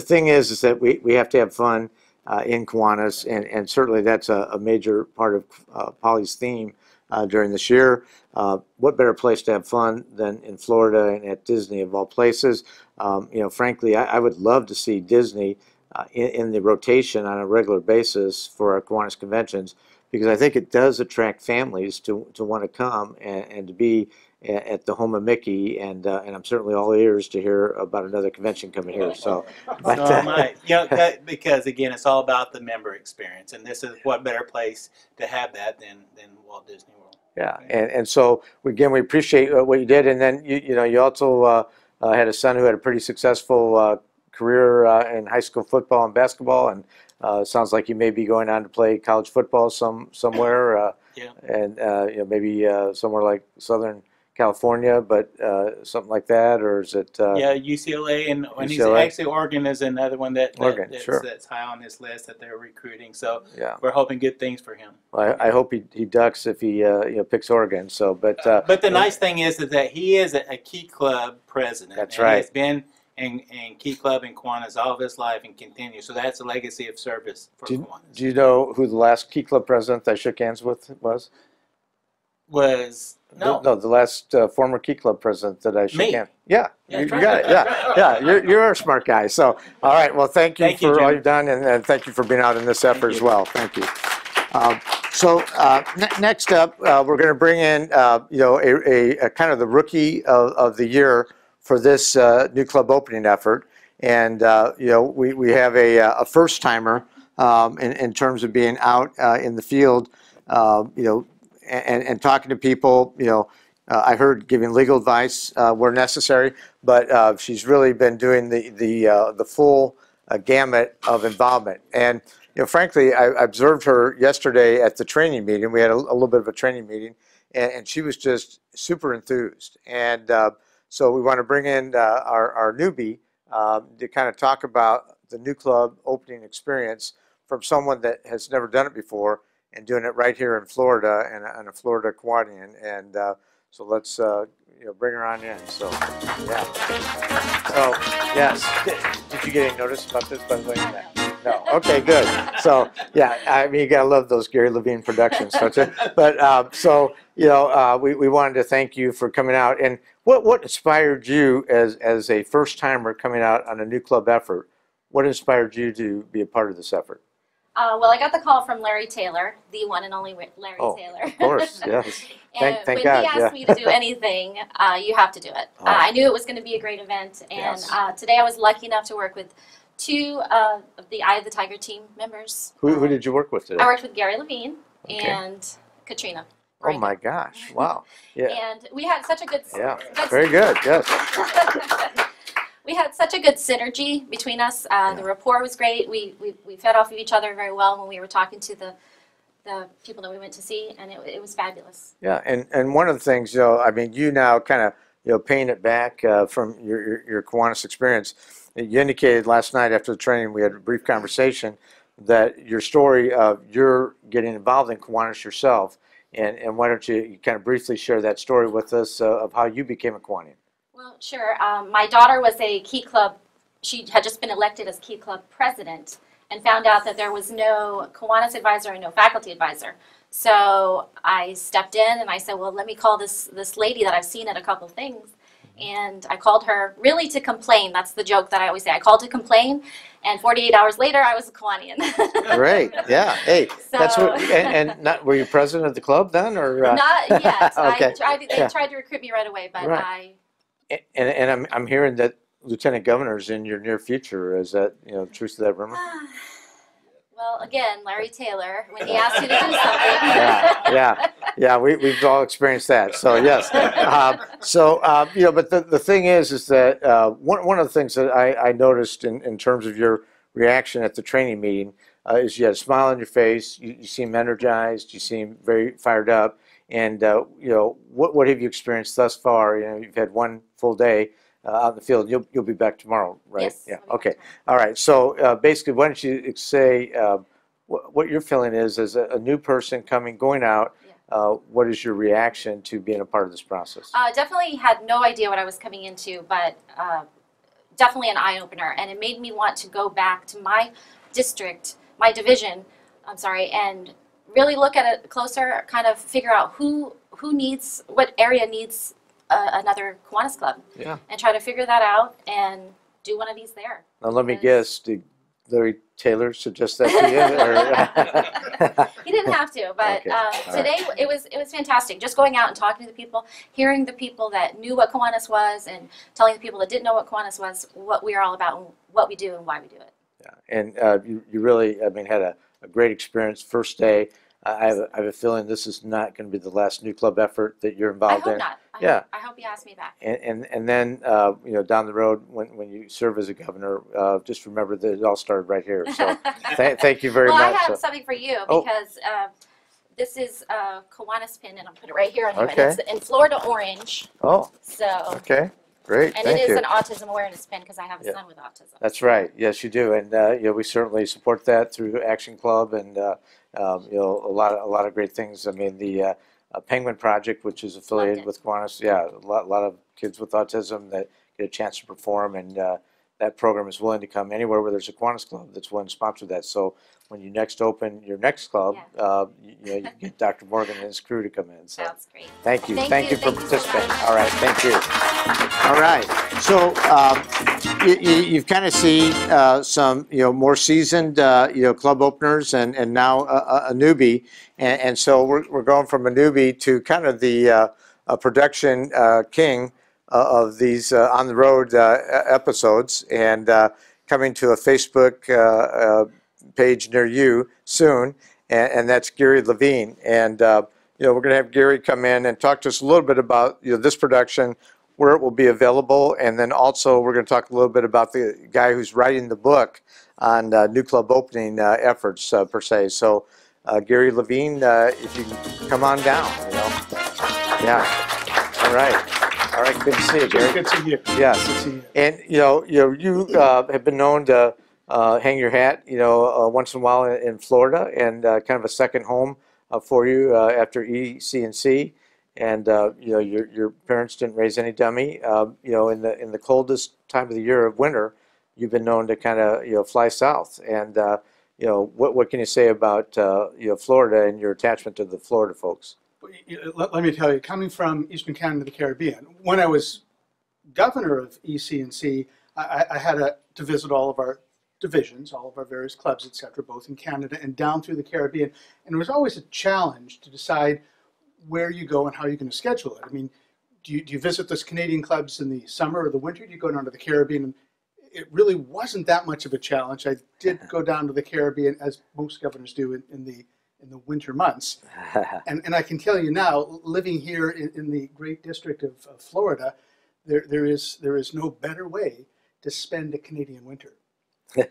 thing is that we have to have fun in Kiwanis, and certainly that's a major part of Polly's theme during this year. What better place to have fun than in Florida and at Disney, of all places? Frankly, I would love to see Disney in the rotation on a regular basis for our Kiwanis conventions, because I think it does attract families to want to come and to be at the home of Mickey, and I'm certainly all ears to hear about another convention coming here. So, but, so am I. Because again, it's all about the member experience, and this is what better place to have that than Walt Disney World. Yeah, and so again, we appreciate what you did, and then you also had a son who had a pretty successful career in high school football and basketball, and sounds like you may be going on to play college football somewhere, and maybe somewhere like Southern California, but something like that, or is it? UCLA, and he's actually Oregon is another one that's high on his list that they're recruiting. So we're hoping good things for him. Well, I hope he ducks if he picks Oregon. So, but the nice thing is that he is a Key Club president. That's right. He's been in Key Club and Kiwanis all of his life and continues. So that's a legacy of service for Kiwanis. Do you know who the last Key Club president I shook hands with was? No, the last former Key Club president that I shook hands. Yeah, you got it. Yeah, you're a smart guy. So, all right. Well, thank you for all you've done, and thank you for being out in this effort as well. Thank you. Next up, we're going to bring in a kind of the rookie of the year for this new club opening effort, and we have a first timer in terms of being out in the field, and talking to people, I heard giving legal advice where necessary, but she's really been doing the full gamut of involvement. And frankly, I observed her yesterday at the training meeting. We had a little bit of a training meeting, and she was just super enthused. And so we want to bring in our newbie to kind of talk about the new club opening experience from someone that has never done it before and doing it right here in Florida and a Florida Kiwanian. And so let's bring her on in. So yeah. So yes, did you get any notice about this, by the way? No. Okay, good. So yeah, I mean, you gotta love those Gary Levine productions, don't you? But so we wanted to thank you for coming out. And what inspired you as a first timer coming out on a new club effort? What inspired you to be a part of this effort? Well, I got the call from Larry Taylor, the one and only Larry Taylor. Of course, yes. And thank when God, he asked me to do anything, you have to do it. I knew it was going to be a great event, and today I was lucky enough to work with two of the Eye of the Tiger team members. Who did you work with today? I worked with Gary Levine and Katrina. Oh my gosh! Wow. Yeah. And we had such a good. Yeah. Very good. Yes. We had such a good synergy between us. The rapport was great. We fed off of each other very well when we were talking to the people that we went to see, and it was fabulous. Yeah, and one of the things, I mean, you now kind of paying it back from your Kiwanis experience. You indicated last night after the training, we had a brief conversation that your story of you're getting involved in Kiwanis yourself, and why don't you kind of briefly share that story with us of how you became a Kiwanian? Well, sure. My daughter was a Key Club. She had just been elected as Key Club president and found out that there was no Kiwanis advisor and no faculty advisor. So I stepped in and I said, well, let me call this lady that I've seen at a couple of things. And I called her really to complain. That's the joke that I always say. I called to complain, and 48 hours later, I was a Kiwanian. Great. Yeah. Hey, So, that's what. And not, were you president of the club then, or? Not yet. Okay. They tried to recruit me right away, but Right. And I'm hearing that Lieutenant Governor's in your near future. Is that the truth of that rumor? Well, again, Larry Taylor, when he asked you to do something. Yeah. We've all experienced that. So yes. But the thing is that one of the things that I noticed in terms of your reaction at the training meeting is you had a smile on your face. You seem energized. You seem very fired up. And what have you experienced thus far? You've had one full day out in the field. You'll be back tomorrow, right? Yes. Yeah. Okay. All right. So basically, why don't you say what your feeling is as a new person going out? What is your reaction to being a part of this process? Definitely had no idea what I was coming into, but definitely an eye-opener. And it made me want to go back to my district, my division, and really look at it closer, kind of figure out what area needs another Kiwanis club. Yeah. And try to figure that out and do one of these there. Now let me guess, did Larry Taylor suggest that to you? He didn't have to, but Okay. today it was fantastic. Just going out and talking to the people, hearing the people that knew what Kiwanis was, and telling the people that didn't know what Kiwanis was, what we are all about, and what we do, and why we do it. Yeah. And you really, had a great experience first day. I have a feeling this is not going to be the last new club effort that you're involved in. I hope not. Yeah. I hope you ask me back. And then down the road when you serve as a governor, just remember that it all started right here. So thank you very much. Well, I have something for you because this is a Kiwanis pin, and I'll put it right here on you. Okay. And it's in Florida orange. Oh. So. Okay. Great. And Thank it is you. an autism awareness pin because I have a son with autism. That's right. Yes, you do, and we certainly support that through Action Club, and a lot of great things. I mean, the Penguin Project, which is affiliated with Kiwanis, a lot of kids with autism that get a chance to perform, and that program is willing to come anywhere where there's a Kiwanis club that's willing to sponsor that. So when you next open your next club, you get Dr. Morgan and his crew to come in. So that's great. Thank you. Thank you for participating. So All right. Thank you. All right. So you've kind of seen some more seasoned club openers and now a newbie, and so we're going from a newbie to kind of the production king of these on the road episodes, and coming to a Facebook page near you soon, and that's Gary Levine. And we're going to have Gary come in and talk to us a little bit about this production, where it will be available, and then also we're going to talk a little bit about the guy who's writing the book on new club opening efforts per se. So Gary Levine, if you can come on down, Yeah. All right. Good to see you, Gary. Good to see you. Yes. Good to see you. And you have been known to hang your hat, once in a while in Florida, and kind of a second home for you after EC&C. And your parents didn't raise any dummy. In the coldest time of the year of winter, you've been known to kind of fly south. And what can you say about Florida and your attachment to the Florida folks? Let me tell you, coming from Eastern Canada, the Caribbean, when I was governor of EC&C, I had to visit all of our divisions, all of our various clubs, etc., both in Canada and down through the Caribbean. And it was always a challenge to decide where you go and how you're going to schedule it. I mean, do you visit those Canadian clubs in the summer or the winter? Do you go down to the Caribbean? And it really wasn't that much of a challenge. I did go down to the Caribbean, as most governors do, in the winter months. And I can tell you now, living here in the great district of Florida, there is no better way to spend a Canadian winter. And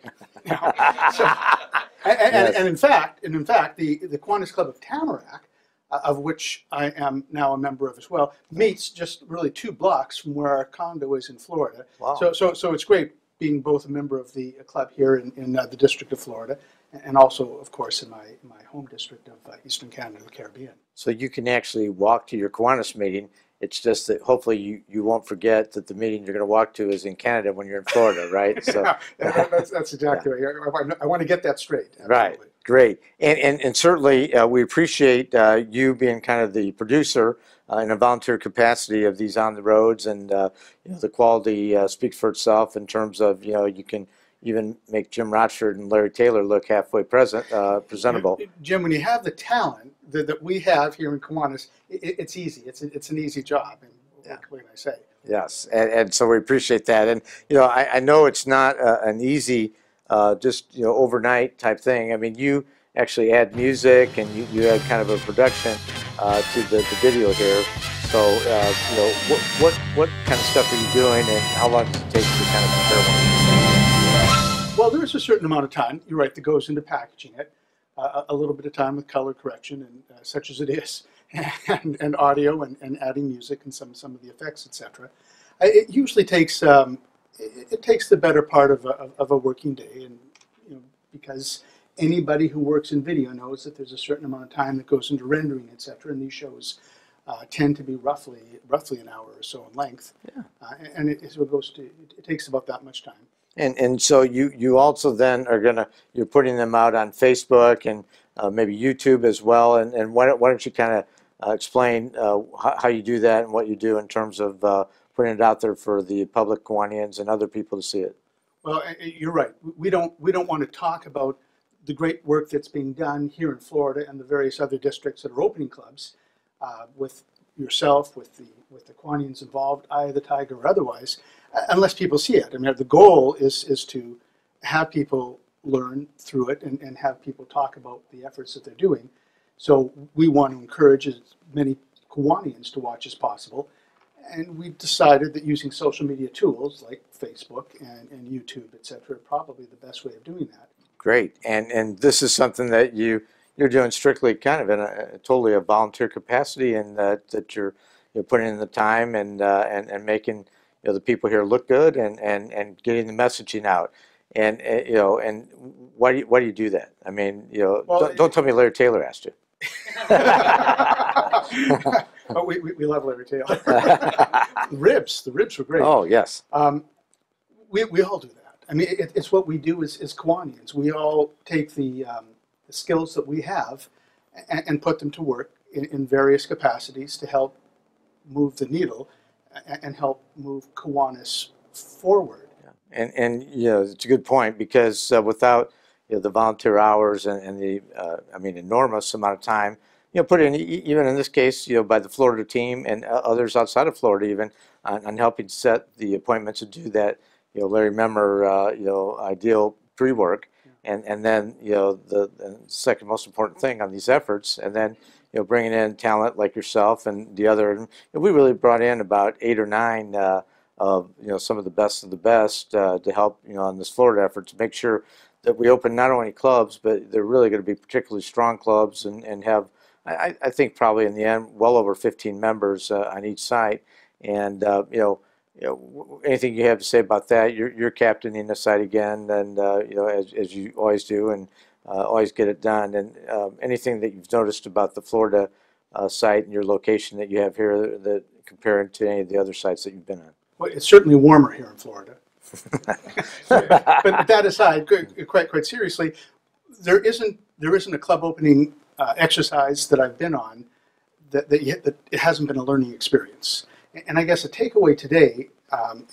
in fact, the Kiwanis Club of Tamarack, of which I am now a member of as well, meets just really 2 blocks from where our condo is in Florida. Wow. So it's great being both a member of the club here in the District of Florida, and also, of course, in my home district of Eastern Canada, the Caribbean. So you can actually walk to your Kiwanis meeting. It's just that hopefully you won't forget that the meeting you're going to walk to is in Canada when you're in Florida, right? So that's exactly right. I want to get that straight. Absolutely. Right. Great. And certainly we appreciate you being kind of the producer in a volunteer capacity of these on the roads, and the quality speaks for itself in terms of you can even make Jim Rochford and Larry Taylor look halfway presentable. Jim, when you have the talent that we have here in Kiwanis, it's easy. It's an easy job. And what can I say? Yes, and so we appreciate that. And I know it's not an easy, just overnight type thing. I mean, you actually add music, and you add kind of a production to the video here. So what kind of stuff are you doing, and how long does it take to kind of prepare one? Well, there's a certain amount of time, you're right, that goes into packaging it. A little bit of time with color correction, and such as it is, and audio, and adding music, and some of the effects, etc. It usually takes it takes the better part of a working day, and because anybody who works in video knows that there's a certain amount of time that goes into rendering, etc. And these shows tend to be roughly an hour or so in length, and it takes about that much time. And so you also then are you're putting them out on Facebook and maybe YouTube as well. And why don't you kind of explain how you do that and what you do in terms of putting it out there for the public Kiwanians and other people to see it? Well, you're right. We don't want to talk about the great work that's being done here in Florida and the various other districts that are opening clubs with yourself, with the Kiwanians involved, Eye of the Tiger or otherwise, unless people see it. I mean, the goal is to have people learn through it and have people talk about the efforts that they're doing. So we want to encourage as many Kiwanians to watch as possible. And we decided that using social media tools like Facebook and YouTube, etc., are probably the best way of doing that. Great. And this is something that you're doing strictly kind of in a totally a volunteer capacity, and that you're putting in the time and making the people here look good and getting the messaging out. And and why do you do that? I mean, well, don't tell me Larry Taylor asked you. Oh, we love Larry Taylor. The ribs were great. Oh yes. We all do that. I mean, it's what we do as Kiwanians. We all take the skills that we have and put them to work in various capacities to help move the needle and help move Kiwanis forward. Yeah. And it's a good point, because without the volunteer hours and the enormous amount of time put in, even in this case by the Florida team and others outside of Florida even on helping set the appointments to do that Larry Memmer ideal pre-work. And then, the second most important thing on these efforts, and then, bringing in talent like yourself and the other, and we really brought in about 8 or 9 of, some of the best to help, on this Florida effort to make sure that we open not only clubs, but they're really going to be particularly strong clubs and have, I think probably in the end, well over 15 members on each site. And, anything you have to say about that? You're captaining the site again, and as you always do, and always get it done. And anything that you've noticed about the Florida site and your location that you have here, that comparing to any of the other sites that you've been on? Well, it's certainly warmer here in Florida. But that aside, quite seriously, there isn't a club opening exercise that I've been on that it hasn't been a learning experience. And I guess a takeaway today,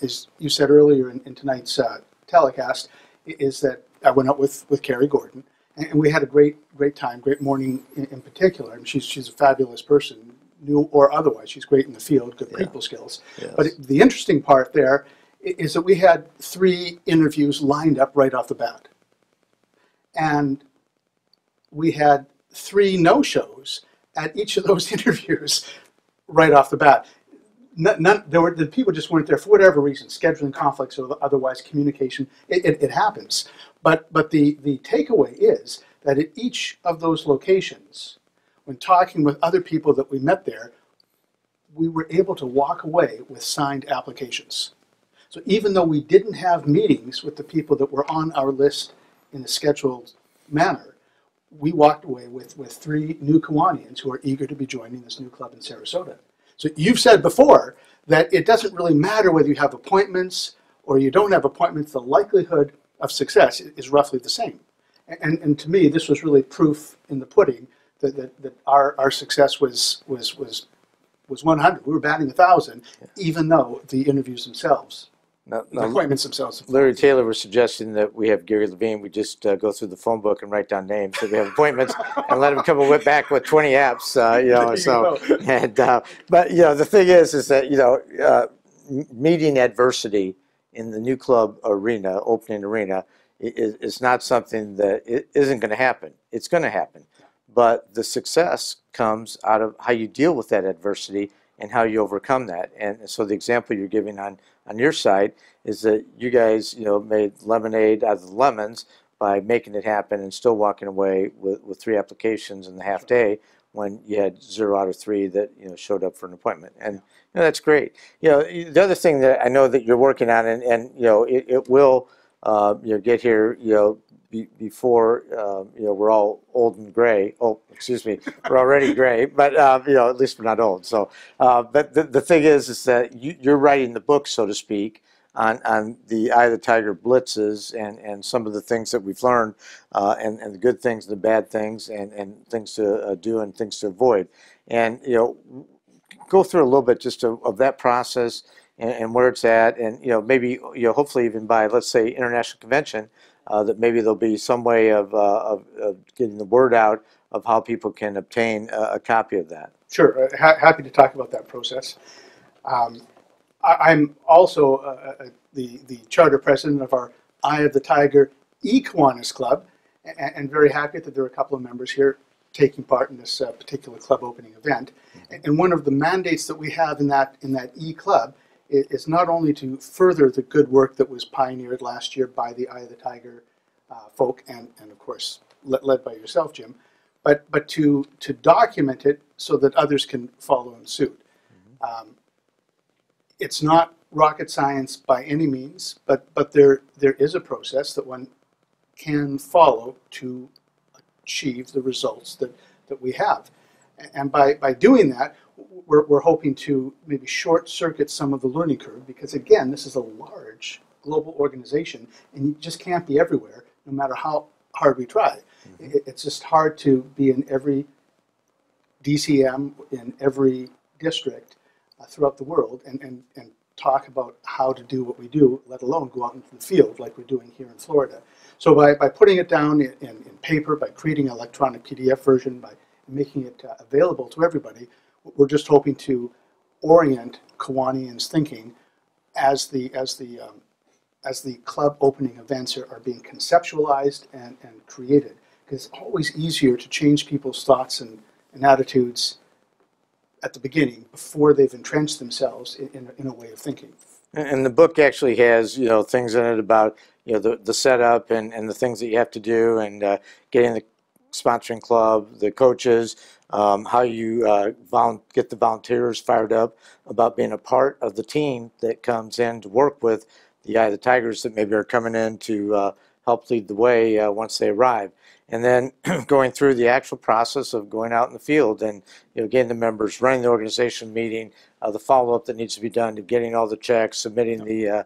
is you said earlier in tonight's telecast, is that I went out with Kerri Gordon, and we had a great time, great morning in particular. And she's a fabulous person, new or otherwise. She's great in the field, good people skills. Yes. But the interesting part there is that we had 3 interviews lined up right off the bat. And we had 3 no-shows at each of those interviews right off the bat. The people just weren't there for whatever reason, scheduling conflicts or otherwise communication. It happens. But the takeaway is that at each of those locations, when talking with other people that we met there, we were able to walk away with signed applications. So even though we didn't have meetings with the people that were on our list in a scheduled manner, we walked away with 3 new Kiwanians who are eager to be joining this new club in Sarasota. So you've said before that it doesn't really matter whether you have appointments or you don't have appointments, the likelihood of success is roughly the same. And to me, this was really proof in the pudding that our success was 100. We were batting 1,000, even though the interviews themselves, the appointments themselves. Larry Taylor was suggesting that we have Gary Levine. We just go through the phone book and write down names. So we have appointments and let him come back with 20 apps. But the thing is that meeting adversity in the new club arena, opening arena, is not something that isn't going to happen. It's going to happen, but the success comes out of how you deal with that adversity and how you overcome that. And so the example you're giving on your side is that you guys, made lemonade out of the lemons by making it happen and still walking away with 3 applications in the half day when you had 0 out of 3 that showed up for an appointment. And that's great. The other thing that I know that you're working on, and it will get here before we're all old and gray. Oh, excuse me, we're already gray, but at least we're not old. So, but the thing is that you're writing the book, so to speak, on the Eye of the Tiger blitzes and some of the things that we've learned, and the good things, and the bad things, and things to do and things to avoid. And go through a little bit just of that process and where it's at, and maybe hopefully even by, let's say, international convention, that maybe there'll be some way of getting the word out of how people can obtain a copy of that. Sure, happy to talk about that process. I'm also the charter president of our Eye of the Tiger Kiwanis Club, and very happy that there are a couple of members here taking part in this particular club opening event. And one of the mandates that we have in that E-Club is not only to further the good work that was pioneered last year by the Eye of the Tiger folk, and of course led by yourself, Jim, but to document it so that others can follow in suit. It's not rocket science by any means, but there is a process that one can follow to achieve the results that we have. And by doing that, we're hoping to maybe short circuit some of the learning curve, because again, this is a large global organization and you just can't be everywhere no matter how hard we try. It's just hard to be in every DCM, in every district throughout the world and talk about how to do what we do, let alone go out into the field like we're doing here in Florida. So by putting it down in paper, by creating an electronic PDF version, by making it available to everybody, we're just hoping to orient Kiwanians thinking as the as the club opening events are being conceptualized and created. Because it's always easier to change people's thoughts and attitudes at the beginning before they've entrenched themselves in a way of thinking. And the book actually has, things in it about, the setup and the things that you have to do, and getting the sponsoring club, the coaches, how you get the volunteers fired up about being a part of the team that comes in to work with the Eye of the Tigers that maybe are coming in to help lead the way once they arrive. And then going through the actual process of going out in the field and getting the members, running the organization meeting, the follow-up that needs to be done, to getting all the checks, submitting the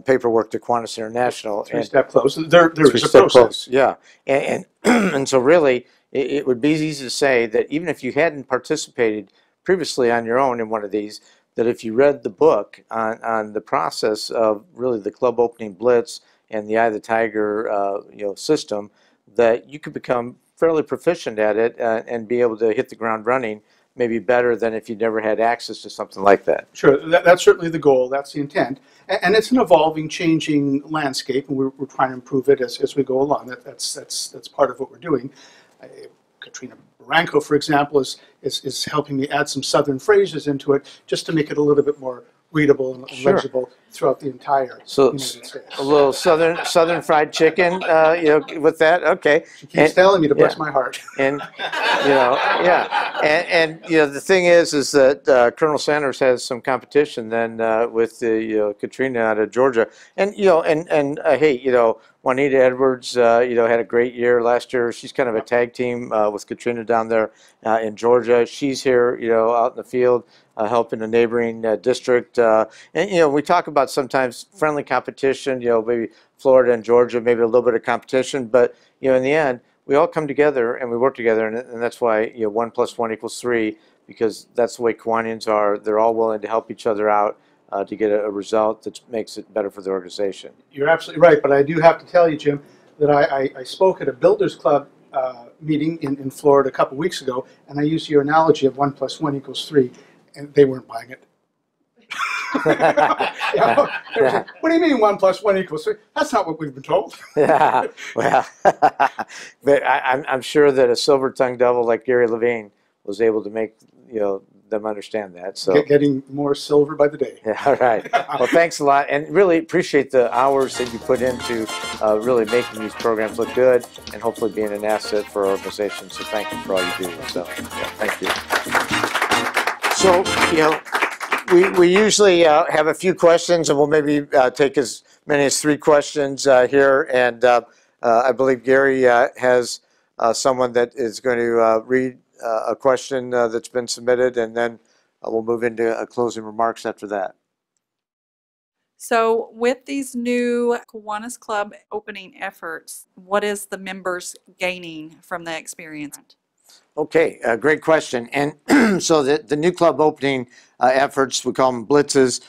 paperwork to Kiwanis International. Three-step close. There is a process. Close. Yeah, and and so really, it would be easy to say that even if you hadn't participated previously on your own in one of these, that if you read the book on the process of really the club opening blitz and the Eye of the Tiger system, that you could become fairly proficient at it and be able to hit the ground running, maybe better than if you never had access to something like that. Sure, that's certainly the goal, that's the intent. And it's an evolving, changing landscape, and we're trying to improve it as we go along. That's part of what we're doing. Katrina Barranco, for example, is helping me add some Southern phrases into it just to make it a little bit more readable and legible throughout the entire United States. A little southern fried chicken, with that. Okay. She keeps telling me to bless my heart. And and the thing is that Colonel Sanders has some competition then with the Katrina out of Georgia, and hey, Juanita Edwards, had a great year last year. She's kind of a tag team with Katrina down there in Georgia. She's here, out in the field. Helping a neighboring district, and we talk about sometimes friendly competition. Maybe Florida and Georgia, maybe a little bit of competition, but in the end, we all come together and we work together, and that's why 1 + 1 = 3, because that's the way Kiwanians are. They're all willing to help each other out to get a result that makes it better for the organization. You're absolutely right, but I do have to tell you, Jim, that I spoke at a Builders Club meeting in Florida a couple weeks ago, and I used your analogy of 1 + 1 = 3. And they weren't buying it. What do you mean 1 + 1 = 3? That's not what we've been told. Yeah, well, but I'm sure that a silver-tongued devil like Gary Levine was able to make them understand that. So getting more silver by the day. Yeah, all right. Well, thanks a lot, and really appreciate the hours that you put into really making these programs look good, and hopefully being an asset for our organization. So thank you for all you do. So thank you. So, we usually have a few questions, and we'll maybe take as many as 3 questions here. And I believe Gary has someone that is going to read a question that's been submitted, and then we'll move into closing remarks after that. So with these new Kiwanis Club opening efforts, what is the members gaining from the experience? Okay, great question. And so the new club opening efforts, we call them blitzes,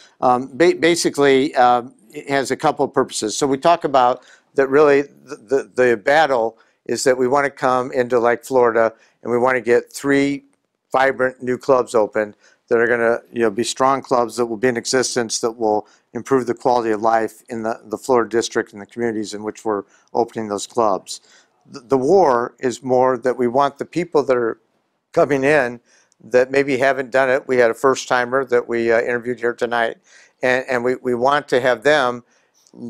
basically it has a couple of purposes. So we talk about that really the battle is that we want to come into like Florida, and we want to get 3 vibrant new clubs open that are going to be strong clubs that will be in existence, that will improve the quality of life in the Florida district and the communities in which we're opening those clubs. The war is more that we want the people that are coming in that maybe haven't done it. We had a first-timer that we interviewed here tonight, and we want to have them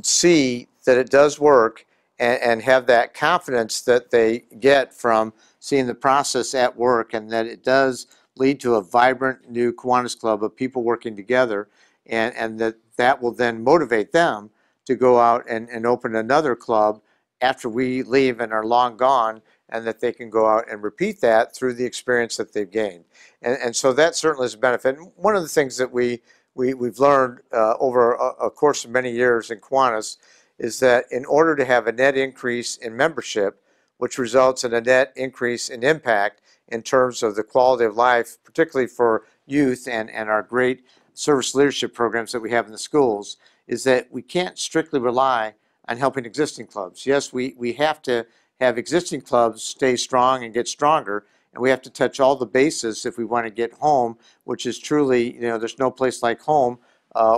see that it does work and have that confidence that they get from seeing the process at work, and that it does lead to a vibrant new Kiwanis Club of people working together, and that will then motivate them to go out and open another club after we leave and are long gone, and that they can go out and repeat that through the experience that they've gained. And so that certainly is a benefit. And one of the things that we've learned over a course of many years in Kiwanis is that in order to have a net increase in membership, which results in a net increase in impact in terms of the quality of life, particularly for youth and our great service leadership programs that we have in the schools, is that we can't strictly rely on helping existing clubs. Yes, we have to have existing clubs stay strong and get stronger, and we have to touch all the bases if we want to get home, which is truly, there's no place like home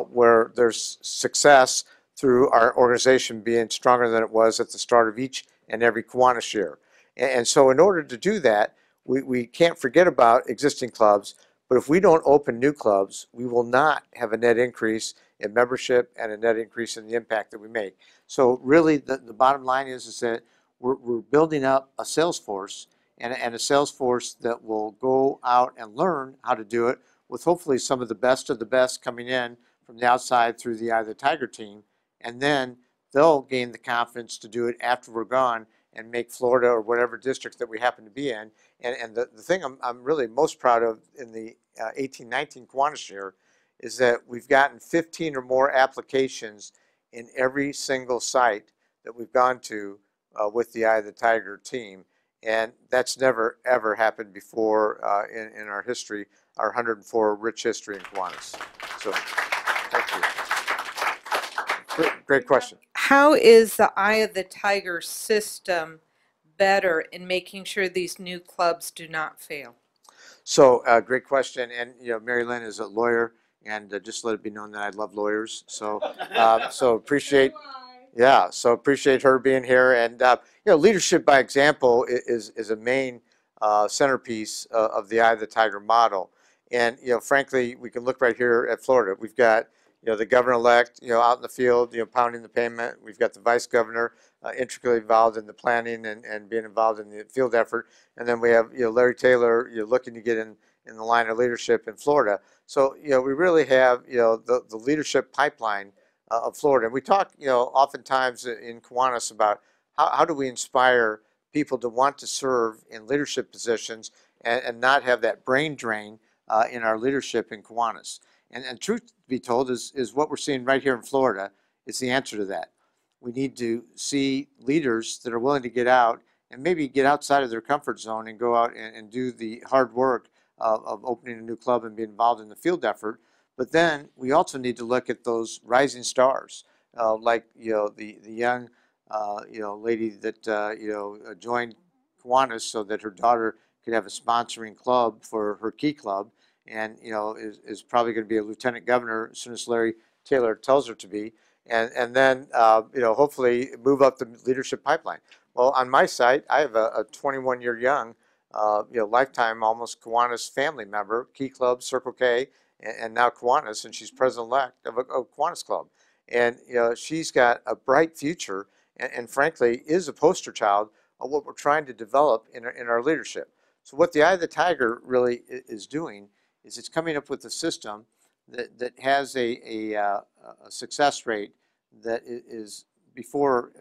where there's success through our organization being stronger than it was at the start of each and every Kiwanis year. And so in order to do that, we can't forget about existing clubs, but if we don't open new clubs, we will not have a net increase in membership and a net increase in the impact that we make. So really the bottom line is that we're building up a sales force and a sales force that will go out and learn how to do it with hopefully some of the best coming in from the outside through the Eye of the Tiger team. And then they'll gain the confidence to do it after we're gone and make Florida or whatever district that we happen to be in. And the thing I'm really most proud of in the 18-19 Kiwanis year is that we've gotten 15 or more applications in every single site that we've gone to with the Eye of the Tiger team. And that's never, ever happened before in our history, our 104 rich history in Kiwanis. So, thank you. Great question. How is the Eye of the Tiger system better in making sure these new clubs do not fail? So, great question. And, Mary Lynn is a lawyer, and just let it be known that I love lawyers. So, so appreciate her being here. And, leadership by example is a main centerpiece of the Eye of the Tiger model. And, frankly, we can look right here at Florida. We've got, the governor-elect, out in the field, pounding the pavement. We've got the vice governor intricately involved in the planning and being involved in the field effort. And then we have, Larry Taylor, looking to get in the line of leadership in Florida. So, we really have, the leadership pipeline of Florida. And we talk, oftentimes in Kiwanis about how do we inspire people to want to serve in leadership positions and not have that brain drain in our leadership in Kiwanis. And truth to be told is what we're seeing right here in Florida is the answer to that. We need to see leaders that are willing to get out and maybe get outside of their comfort zone and go out and do the hard work of opening a new club and be involved in the field effort. But then we also need to look at those rising stars, like the young lady that joined Kiwanis so that her daughter could have a sponsoring club for her key club, and is probably going to be a lieutenant governor as soon as Larry Taylor tells her to be, and then hopefully move up the leadership pipeline. Well, on my site, I have a 21-year young, lifetime almost Kiwanis family member, Key Club, Circle K, and now Kiwanis, and she's president-elect of a Kiwanis club. And she's got a bright future, and frankly is a poster child of what we're trying to develop in our leadership. So what the Eye of the Tiger really is doing is it's coming up with a system that has a success rate that is before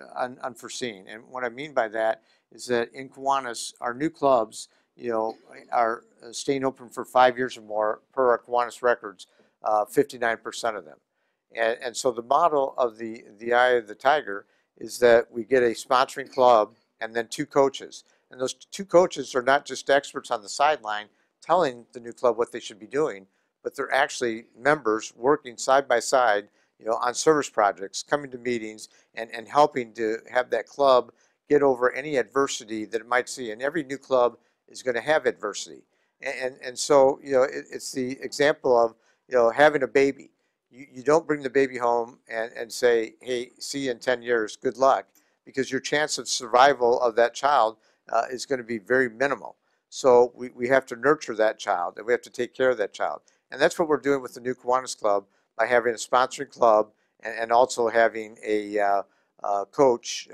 unforeseen. And what I mean by that is that in Kiwanis, our new clubs, are staying open for 5 years or more per our Kiwanis records, 59% of them. And so the model of the Eye of the Tiger is that we get a sponsoring club and then 2 coaches. And those 2 coaches are not just experts on the sideline telling the new club what they should be doing, but they're actually members working side by side, on service projects, coming to meetings and helping to have that club get over any adversity that it might see. And every new club is going to have adversity. And so, it's the example of, having a baby. You don't bring the baby home and say, hey, see you in 10 years, good luck, because your chance of survival of that child is going to be very minimal. So we have to nurture that child, and we have to take care of that child. And that's what we're doing with the new Kiwanis Club by having a sponsoring club and also having a coach,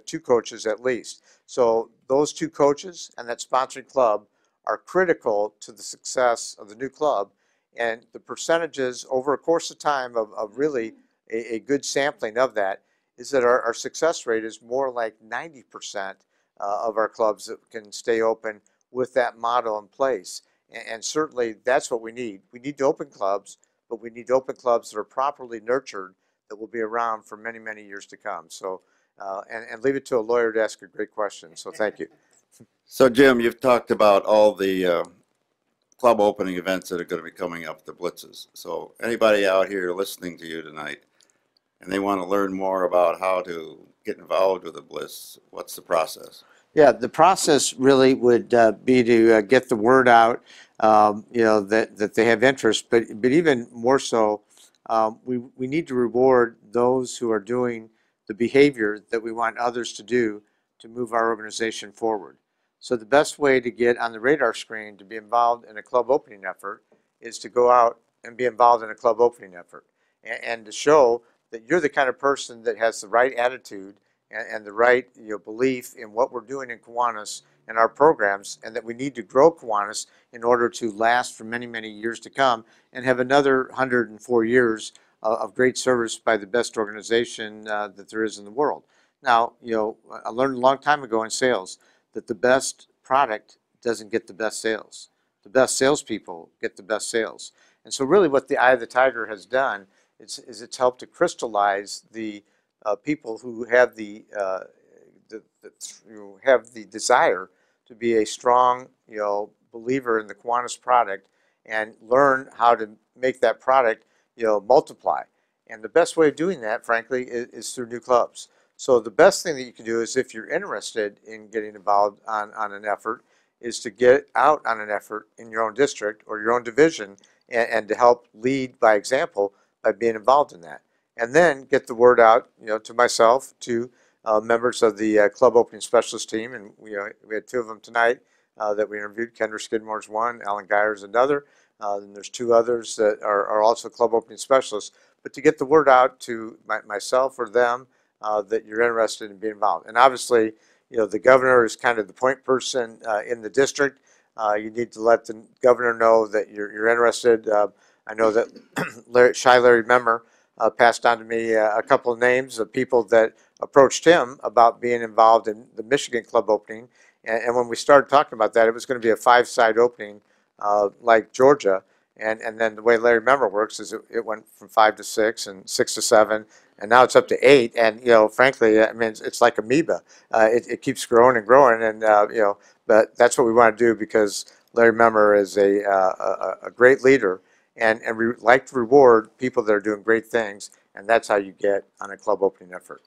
2 coaches at least. So those 2 coaches and that sponsoring club are critical to the success of the new club. And the percentages over a course of time of really a good sampling of that is that our success rate is more like 90% of our clubs that can stay open with that model in place. And certainly that's what we need. We need to open clubs, but we need to open clubs that are properly nurtured that will be around for many, many years to come. So, and leave it to a lawyer to ask a great question. So thank you. So Jim, you've talked about all the club opening events that are going to be coming up, the blitzes. So anybody out here listening to you tonight and they want to learn more about how to get involved with a blitz, what's the process? Yeah, the process really would be to get the word out, that they have interest, but even more so, we need to reward those who are doing the behavior that we want others to do to move our organization forward. So the best way to get on the radar screen to be involved in a club opening effort is to go out and be involved in a club opening effort and to show that you're the kind of person that has the right attitude and the right belief in what we're doing in Kiwanis and our programs, and that we need to grow Kiwanis in order to last for many, many years to come and have another 104 years of great service by the best organization that there is in the world. Now, I learned a long time ago in sales that the best product doesn't get the best sales. The best salespeople get the best sales. And so really what the Eye of the Tiger has done is it's helped to crystallize the people who have the desire to be a strong believer in the Kiwanis product and learn how to make that product multiply. And the best way of doing that, frankly, is through new clubs. So the best thing that you can do is, if you're interested in getting involved on an effort, is to get out on an effort in your own district or your own division and to help lead by example by being involved in that. And then get the word out, to myself, to members of the club opening specialist team, and we had two of them tonight that we interviewed. Kendra Skidmore's one, Alan Guire's another, and there's two others that are also club opening specialists. But to get the word out to myself or them that you're interested in being involved. And obviously, the governor is kind of the point person in the district. You need to let the governor know that you're interested. I know that Larry Memmer passed on to me a couple of names of people that approached him about being involved in the Michigan club opening. And when we started talking about that, it was going to be a 5-side opening like Georgia. And then the way Larry Memmer works is it went from 5 to 6 and 6 to 7, and now it's up to 8. And frankly, I mean, it's like amoeba. It keeps growing and growing, and but that's what we want to do, because Larry Memmer is a great leader, and we like to reward people that are doing great things, and that's how you get on a club opening effort.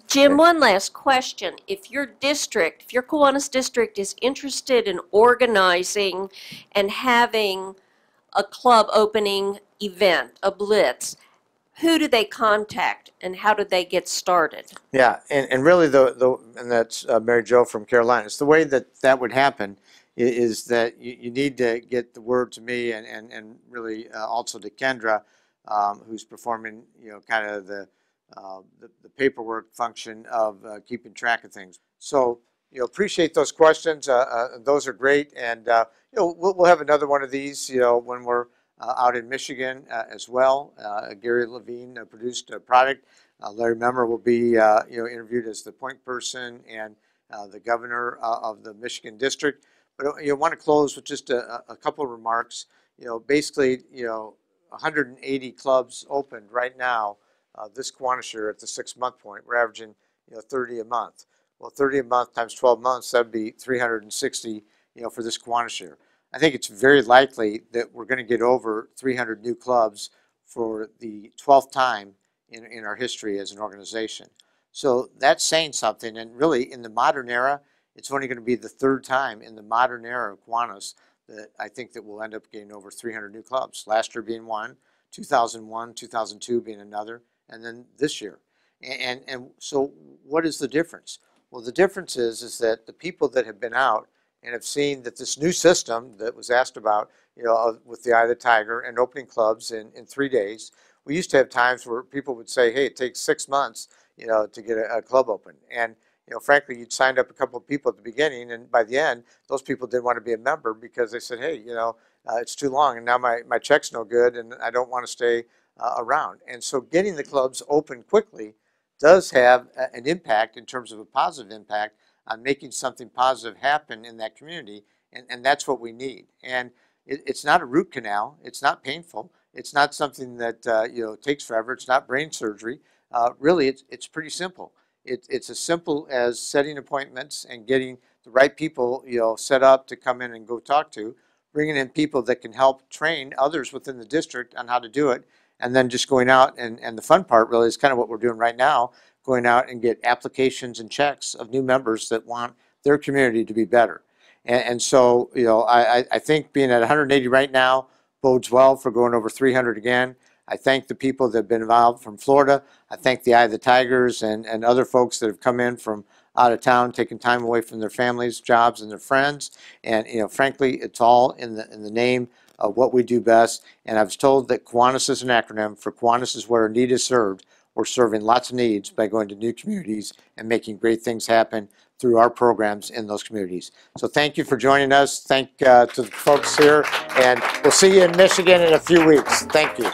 Jim, one last question. If your Kiwanis district is interested in organizing and having a club opening event, a blitz, who do they contact and how do they get started? Yeah, and really and that's Mary Jo from Carolina. It's the way that would happen is that you need to get the word to me and really also to Kendra, who's performing kind of the paperwork function of keeping track of things. So appreciate those questions. Those are great, and we'll have another one of these when we're out in Michigan as well. Gary Levine produced a product. Larry Memmer will be interviewed as the point person and the governor of the Michigan district. But you want to close with just a couple of remarks. Basically 180 clubs opened right now this Kiwanis year at the 6-month point. We're averaging 30 a month. Well, 30 a month times 12 months, that'd be 360 for this Kiwanis year. I think it's very likely that we're going to get over 300 new clubs for the 12th time in our history as an organization. So that's saying something, and really in the modern era, it's only going to be the 3rd time in the modern era of Kiwanis that I think that we'll end up getting over 300 new clubs. Last year being one, 2001, 2002 being another, and then this year. And so what is the difference? Well, the difference is that the people that have been out and have seen that this new system that was asked about, with the Eye of the Tiger and opening clubs in 3 days, we used to have times where people would say, hey, it takes 6 months, to get a club open. And, frankly, you'd signed up a couple of people at the beginning, and by the end, those people didn't want to be a member because they said, hey, it's too long, and now my check's no good, and I don't want to stay around. And so getting the clubs open quickly does have an impact in terms of a positive impact on making something positive happen in that community, and that's what we need. And it's not a root canal. It's not painful. It's not something that takes forever. It's not brain surgery. Really, it's pretty simple. It's as simple as setting appointments and getting the right people set up to come in and go talk to, bringing in people that can help train others within the district on how to do it, and then just going out, and the fun part really is kind of what we're doing right now, going out and get applications and checks of new members that want their community to be better. And so, I think being at 180 right now bodes well for going over 300 again. I thank the people that have been involved from Florida. I thank the Eye of the Tigers and other folks that have come in from out of town, taking time away from their families, jobs, and their friends. And, you know, frankly, it's all in the name of what we do best. And I was told that Kiwanis is an acronym for Kiwanis is where a need is served. We're serving lots of needs by going to new communities and making great things happen through our programs in those communities. So thank you for joining us. Thank to the folks here, and we'll see you in Michigan in a few weeks. Thank you.